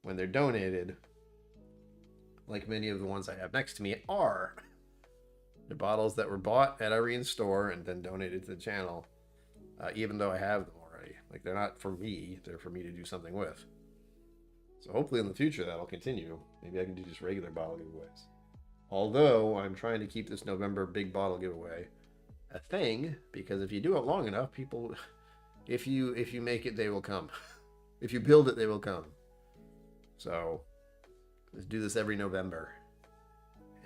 when they're donated, like many of the ones I have next to me are. They're bottles that were bought at Irene's store and then donated to the channel, even though I have them already. Like, they're not for me, they're for me to do something with. So hopefully in the future that'll continue. Maybe I can do just regular bottle giveaways. Although I'm trying to keep this November big bottle giveaway a thing, because if you do it long enough, people, if you make it, they will come. If you build it, they will come. So let's do this every November,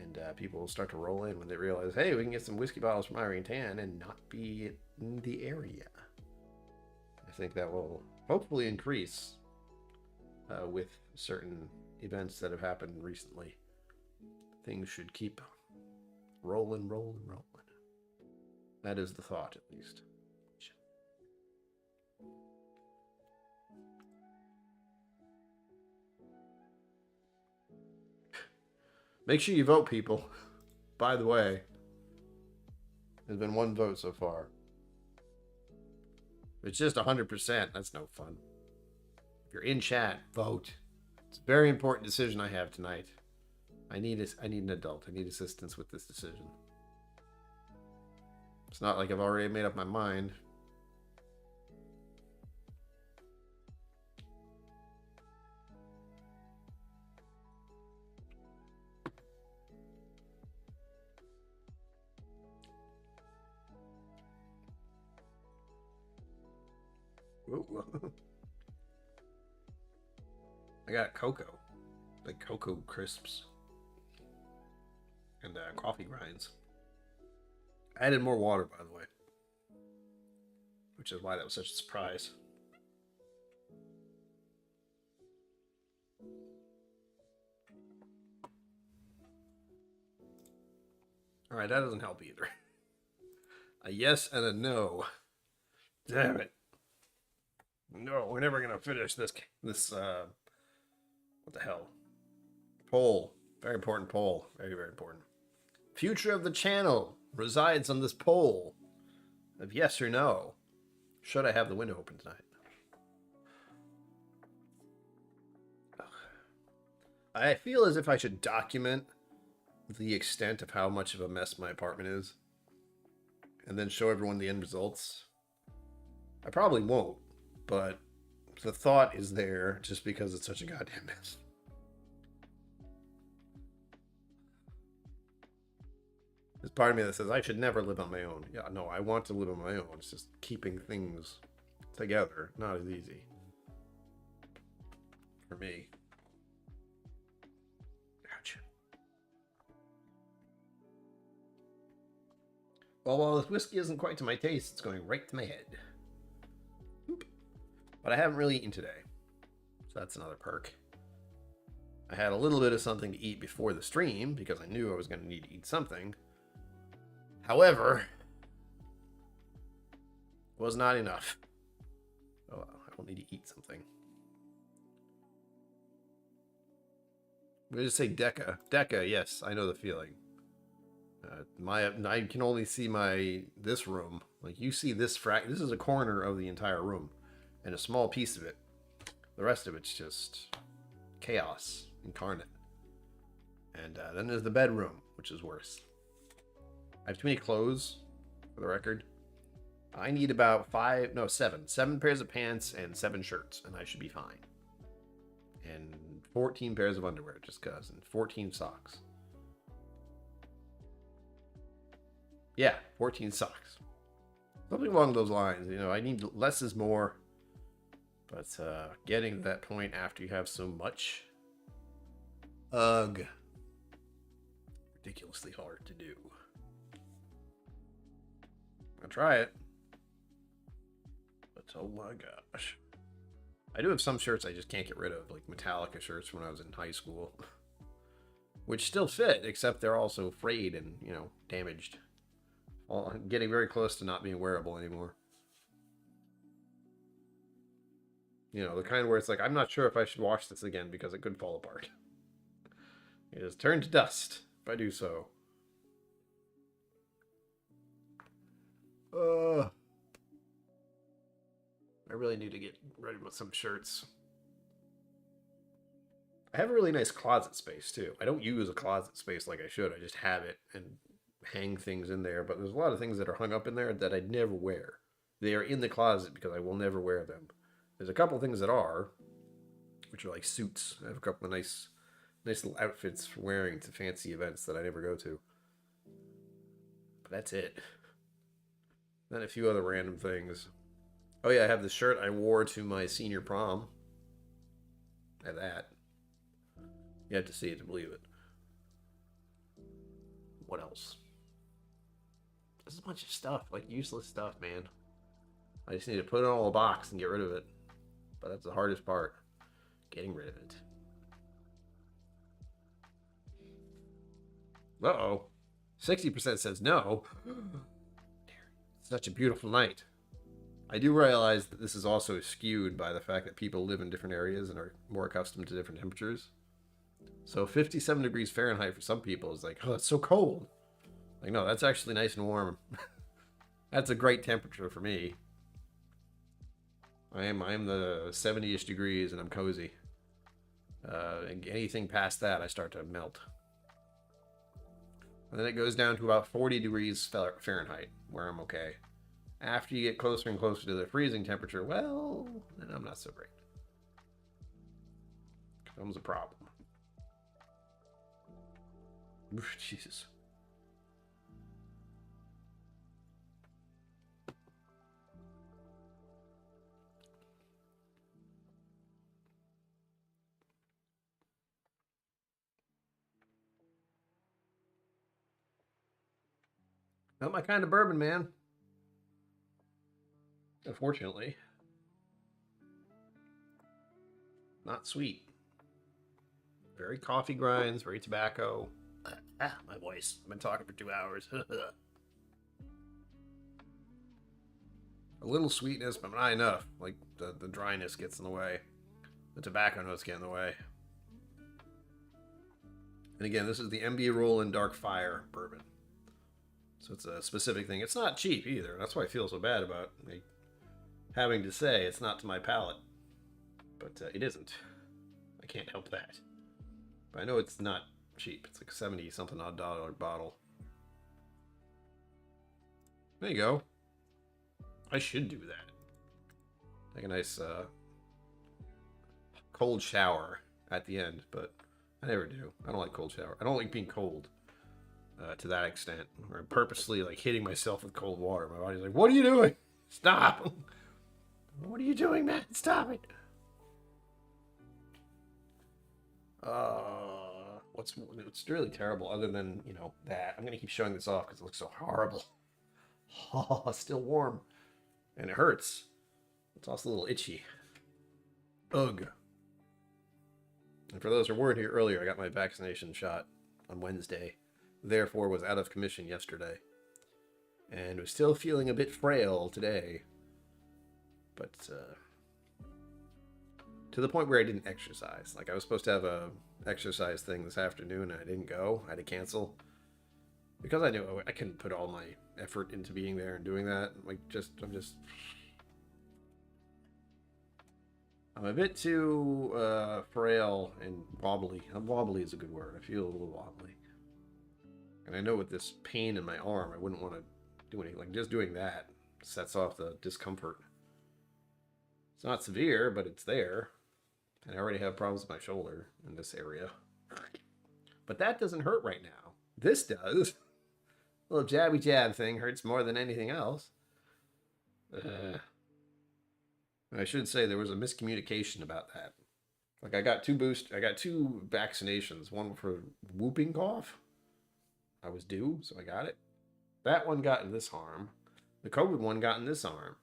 and people will start to roll in when they realize, hey, we can get some whiskey bottles from Irene Tan and not be in the area. I think that will hopefully increase with certain events that have happened recently. Things should keep rolling. That is the thought, at least. Make sure you vote, people. By the way, there's been 1 vote so far. It's just 100%. That's no fun. If you're in chat, vote. It's a very important decision I have tonight. I need an adult. I need assistance with this decision. It's not like I've already made up my mind. Ooh. I got cocoa, like cocoa crisps and coffee grinds. I added more water, by the way, which is why that was such a surprise. All right, that doesn't help either. A yes and a no. Damn it. No, we're never gonna finish this. What the hell? Poll. Very important poll. Very, very important. Future of the channel resides on this poll of yes or no. Should I have the window open tonight? I feel as if I should document the extent of how much of a mess my apartment is and then show everyone the end results. I probably won't, but the thought is there just because it's such a goddamn mess. There's part of me that says I should never live on my own. Yeah, no, I want to live on my own. It's just keeping things together, not as easy. For me. Ouch. Well, while this whiskey isn't quite to my taste, it's going right to my head. Oop. But I haven't really eaten today. So that's another perk. I had a little bit of something to eat before the stream because I knew I was going to need to eat something. However, it was not enough. Oh, I will need to eat something. I'm going to say Deca. Deca, yes, I know the feeling. I can only see this room. Like, you see this this is a corner of the entire room. And a small piece of it. The rest of it's just chaos incarnate. And then there's the bedroom, which is worse. I have too many clothes, for the record. I need about 7 pairs of pants and 7 shirts, and I should be fine. And 14 pairs of underwear, just cause, and 14 socks. Yeah, 14 socks. Something along those lines. You know, I need less is more. But getting to that point after you have so much, ridiculously hard to do. I'll try it. But oh my gosh. I do have some shirts I just can't get rid of, like Metallica shirts when I was in high school. Which still fit, except they're also frayed and, you know, damaged. Well, I'm getting very close to not being wearable anymore. You know, the kind where it's like, I'm not sure if I should wash this again because it could fall apart. It has turned to dust if I do so. I really need to get ready with some shirts. I have a really nice closet space too. I don't use a closet space like I should. I just have it and hang things in there. But there's a lot of things that are hung up in there that I'd never wear. They are in the closet because I will never wear them. There's a couple things that are, which are like suits. I have a couple of nice little outfits for wearing to fancy events that I never go to. But that's it. Then a few other random things. Oh yeah, I have the shirt I wore to my senior prom. I have that. You have to see it to believe it. What else? There's a bunch of stuff, like useless stuff, man. I just need to put it all in a box and get rid of it. But that's the hardest part. Getting rid of it. Uh-oh. 60% says no. Such a beautiful night. I do realize that this is also skewed by the fact that people live in different areas and are more accustomed to different temperatures. So 57 degrees Fahrenheit for some people is like, oh, it's so cold. Like, no, that's actually nice and warm. That's a great temperature for me. I'm the 70-ish degrees and I'm cozy. Anything past that, I start to melt. And then it goes down to about 40 degrees Fahrenheit, where I'm okay. After you get closer and closer to the freezing temperature, well, then I'm not so great. Comes a problem. Oof, Jesus. Not my kind of bourbon, man. Unfortunately. Not sweet. Very coffee grinds, very tobacco. My voice. I've been talking for 2 hours. A little sweetness, but not enough. Like, the dryness gets in the way. The tobacco notes get in the way. And again, this is the MB Roll-In Dark Fire bourbon. So it's a specific thing. It's not cheap either. That's why I feel so bad about having to say it's not to my palate. But it isn't. I can't help that. But I know it's not cheap. It's like 70-something odd dollar bottle. There you go. I should do that. Take a nice cold shower at the end, but I never do. I don't like cold shower. I don't like being cold to that extent. Or I'm purposely like hitting myself with cold water. My body's like, "What are you doing? Stop! What are you doing, man? Stop it!" What's really terrible, other than that. I'm gonna keep showing this off because it looks so horrible. Oh, it's still warm, and it hurts. It's also a little itchy. Ugh. And for those who weren't here earlier, I got my vaccination shot on Wednesday. Therefore, was out of commission yesterday, and was still feeling a bit frail today. But to the point where I didn't exercise. Like, I was supposed to have a exercise thing this afternoon, and I didn't go. I had to cancel because I knew I couldn't put all my effort into being there and doing that. I'm a bit too frail and wobbly. Wobbly is a good word. I feel a little wobbly. And I know with this pain in my arm, I wouldn't want to do anything. Like, just doing that sets off the discomfort. It's not severe, but it's there. And I already have problems with my shoulder in this area. But that doesn't hurt right now. This does. A little jabby jab thing hurts more than anything else. I should say there was a miscommunication about that. Like, I got two vaccinations. One for whooping cough. I was due, so I got it. That one got in this arm. The COVID one got in this arm.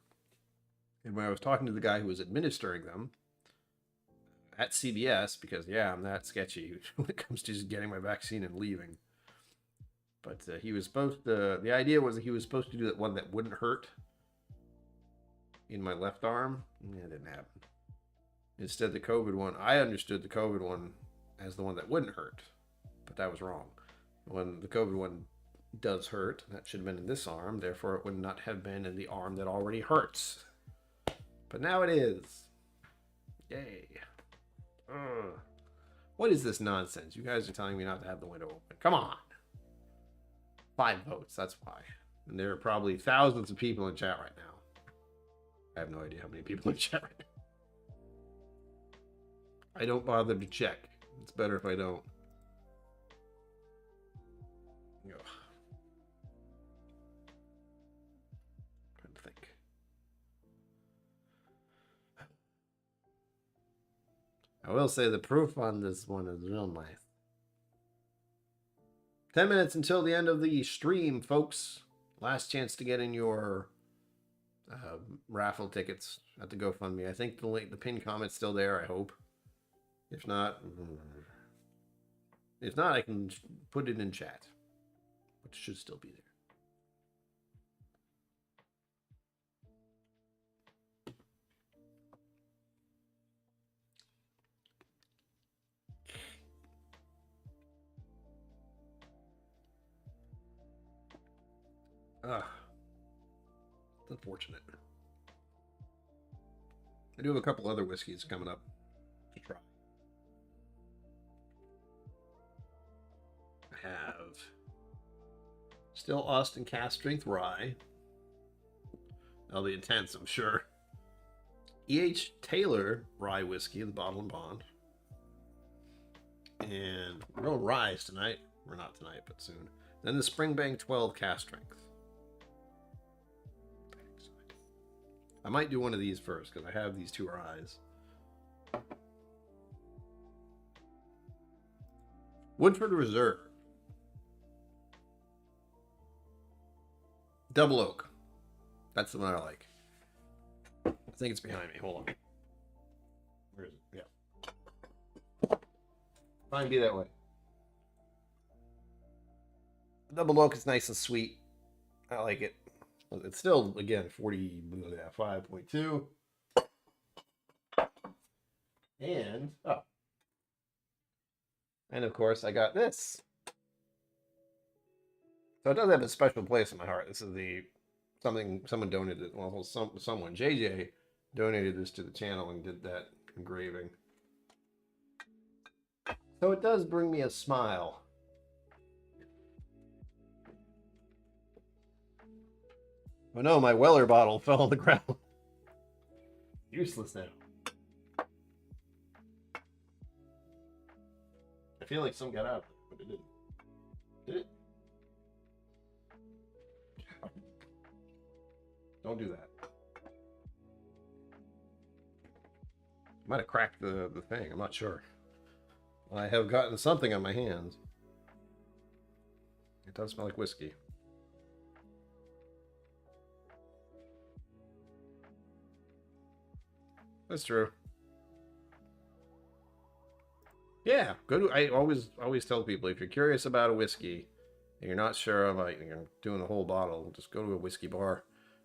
And when I was talking to the guy who was administering them at CBS, because, yeah, I'm that sketchy when it comes to just getting my vaccine and leaving. But he was supposed to, the idea was that he was supposed to do that one that wouldn't hurt in my left arm. Yeah, it didn't happen. Instead, the COVID one, I understood the COVID one as the one that wouldn't hurt, but that was wrong. When the COVID one does hurt, that should have been in this arm, therefore it would not have been in the arm that already hurts. But now it is. Yay. What is this nonsense? You guys are telling me not to have the window open. Come on. 5 votes, that's why. And there are probably thousands of people in chat right now. I have no idea how many people in chat right now. I don't bother to check. It's better if I don't. Ugh. Trying to think. I will say the proof on this one is real nice. 10 minutes until the end of the stream, folks. Last chance to get in your raffle tickets at the GoFundMe. I think the link, the pinned comment's still there, I hope. If not, I can put it in chat, which should still be there. Ah, it's unfortunate. I do have a couple other whiskeys coming up to try. I have still Austin Cast Strength Rye. That'll be intense, I'm sure. E.H. Taylor Rye Whiskey, the Bottle and Bond. And we're going Ryes tonight. We're not tonight, but soon. Then the Springbank 12 Cast Strength. I might do one of these first, because I have these two Ryes. Woodford Reserve. Double Oak. That's the one I like. I think it's behind me. Hold on. Where is it? Yeah. Try and be that way. Double Oak is nice and sweet. I like it. It's still, again, 45.2. And, oh. And of course, I got this. So it does have a special place in my heart. This is something someone donated. Well, someone, JJ, donated this to the channel and did that engraving. So it does bring me a smile. Oh no, my Weller bottle fell on the ground. Useless now. I feel like some got out, but it didn't. Did it? Don't do that. Might have cracked the thing. I'm not sure. I have gotten something on my hands. It does smell like whiskey. That's true. Yeah, I always tell people, if you're curious about a whiskey and you're not sure about doing a whole bottle, just go to a whiskey bar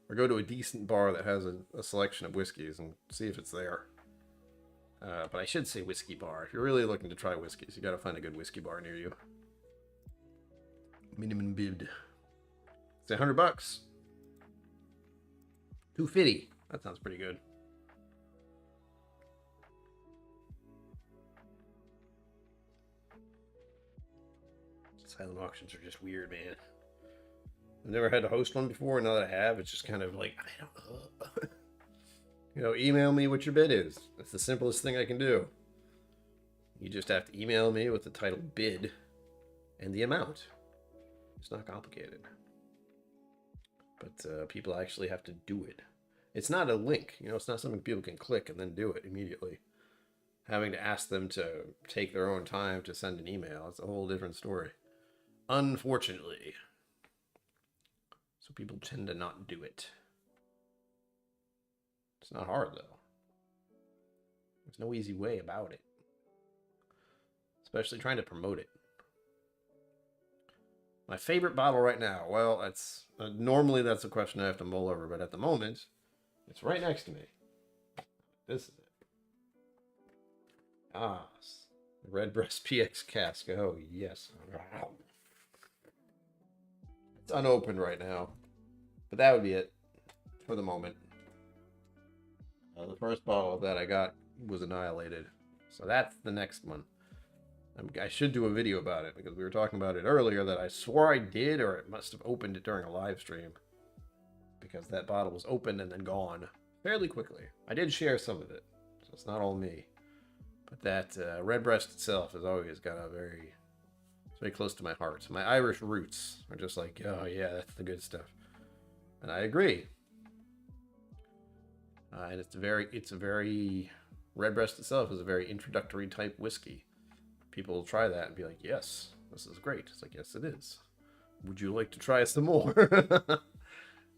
or go to a decent bar that has a selection of whiskeys and see if it's there. But I should say whiskey bar. If you're really looking to try whiskeys, you got to find a good whiskey bar near you. Minimum bid. Say $100. $250. That sounds pretty good. Silent auctions are just weird, man. I've never had to host one before. Now that I have, it's just kind of like, I don't know. Email me what your bid is. That's the simplest thing I can do. You just have to email me with the title bid and the amount. It's not complicated. But people actually have to do it. It's not a link. It's not something people can click and then do it immediately. Having to ask them to take their own time to send an email, it's a whole different story. Unfortunately. So people tend to not do it. It's not hard, though. There's no easy way about it. Especially trying to promote it. My favorite bottle right now. Well, that's normally that's a question I have to mull over, but at the moment, it's right next to me. This is it. Ah, the Redbreast PX cask. Oh, yes. It's unopened right now. But that would be it for the moment. The first bottle that I got was annihilated. So that's the next one. I should do a video about it because we were talking about it earlier that I swore I did, or it must have opened it during a live stream. Because that bottle was opened and then gone fairly quickly. I did share some of it, so it's not all me. But that Redbreast itself has always got it's very close to my heart. My Irish roots are just like, oh yeah, that's the good stuff. And I agree. And it's a very, Redbreast itself is a very introductory type whiskey. People will try that and be like, yes, this is great. It's like, yes, it is. Would you like to try some more?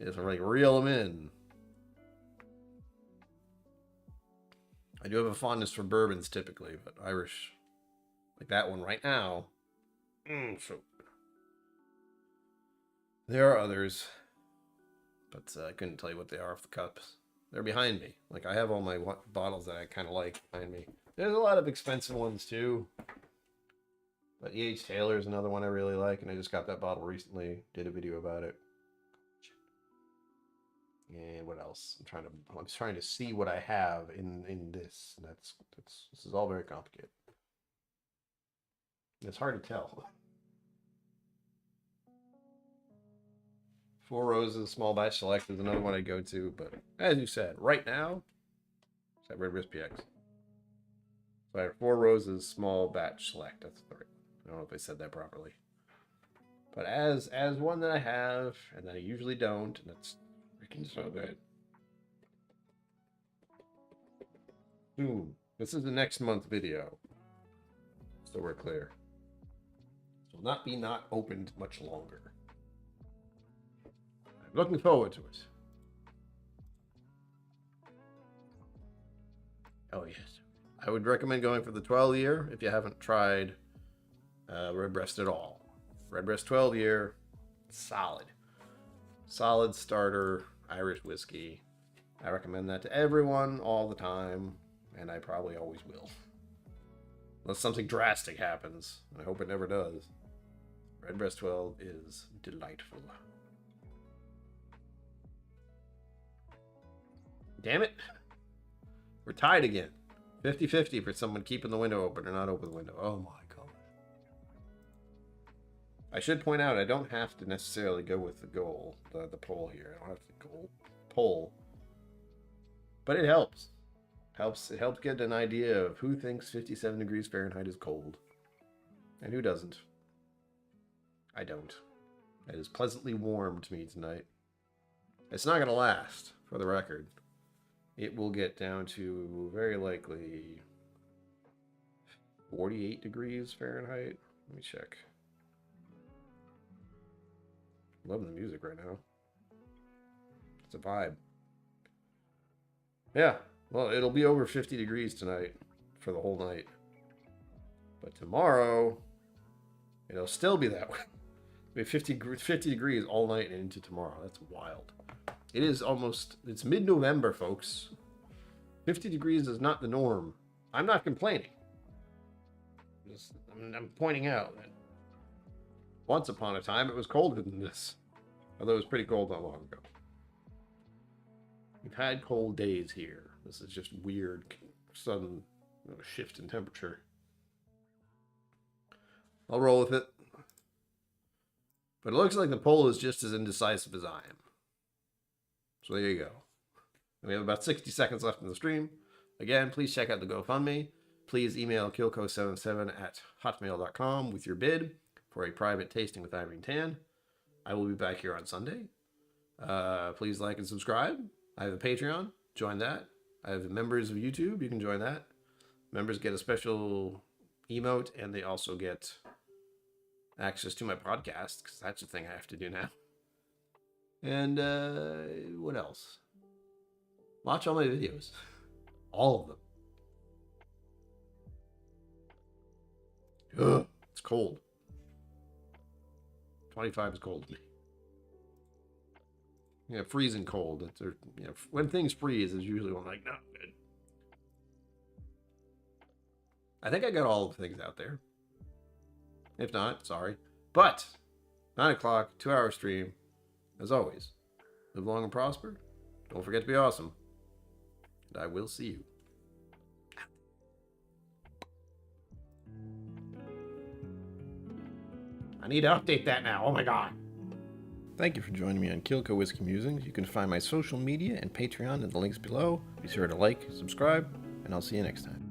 Just like reel them in. I do have a fondness for bourbons typically, but Irish, like that one right now, so there are others, but I couldn't tell you what they are off the cups. They're behind me. Like I have all my bottles that I kind of like behind me. There's a lot of expensive ones too, but E.H. Taylor is another one I really like, and I just got that bottle recently. Did a video about it. else. I'm trying to see what I have in this. And this is all very complicated. It's hard to tell. Four Roses Small Batch Select is another one I go to, but as you said, right now, it's that Red Wrist PX. So I have Four Roses Small Batch Select. That's the right. I don't know if I said that properly. But as one that I have, and that I usually don't, and that's freaking so good. Soon. This is the next month video. So we're clear. It will not be not opened much longer. I'm looking forward to it. Oh yes. I would recommend going for the 12 year if you haven't tried Redbreast at all. Redbreast 12 year, solid. Solid starter Irish whiskey. I recommend that to everyone all the time, and I probably always will. Unless something drastic happens, and I hope it never does. Redbreast 12 is delightful. Damn it. We're tied again. 50-50 for someone keeping the window open or not open the window. Oh my god. I should point out I don't have to necessarily go with the goal, the poll here. I don't have to go poll. But it helps. It helps get an idea of who thinks 57 degrees Fahrenheit is cold. And who doesn't. I don't. It is pleasantly warm to me tonight. It's not going to last, for the record. It will get down to very likely 48 degrees Fahrenheit. Let me check. I'm loving the music right now. It's a vibe. Yeah, well, it'll be over 50 degrees tonight for the whole night. But tomorrow, it'll still be that way. It'll be 50 degrees all night and into tomorrow. That's wild. It is almost, it's mid-November, folks. 50 degrees is not the norm. I'm not complaining. I'm pointing out that once upon a time it was colder than this. Although it was pretty cold not long ago. We've had cold days here. This is just weird, sudden shift in temperature. I'll roll with it. But it looks like the poll is just as indecisive as I am. So there you go. And we have about 60 seconds left in the stream. Again, please check out the GoFundMe. Please email KillCo77@hotmail.com with your bid for a private tasting with Irene Tan. I will be back here on Sunday. Please like and subscribe. I have a Patreon. Join that. I have members of YouTube. You can join that. Members get a special emote, and they also get access to my podcast, because that's the thing I have to do now. And what else? Watch all my videos. All of them. Ugh, it's cold. 25 is cold to me. Yeah, freezing cold. When things freeze is usually when I'm like, no, good. I think I got all the things out there. If not, sorry. But 9 o'clock, 2-hour stream. As always, live long and prosper. Don't forget to be awesome. And I will see you. I need to update that now. Oh my god. Thank you for joining me on KillCo Whisky Musings. You can find my social media and Patreon in the links below. Be sure to like, subscribe, and I'll see you next time.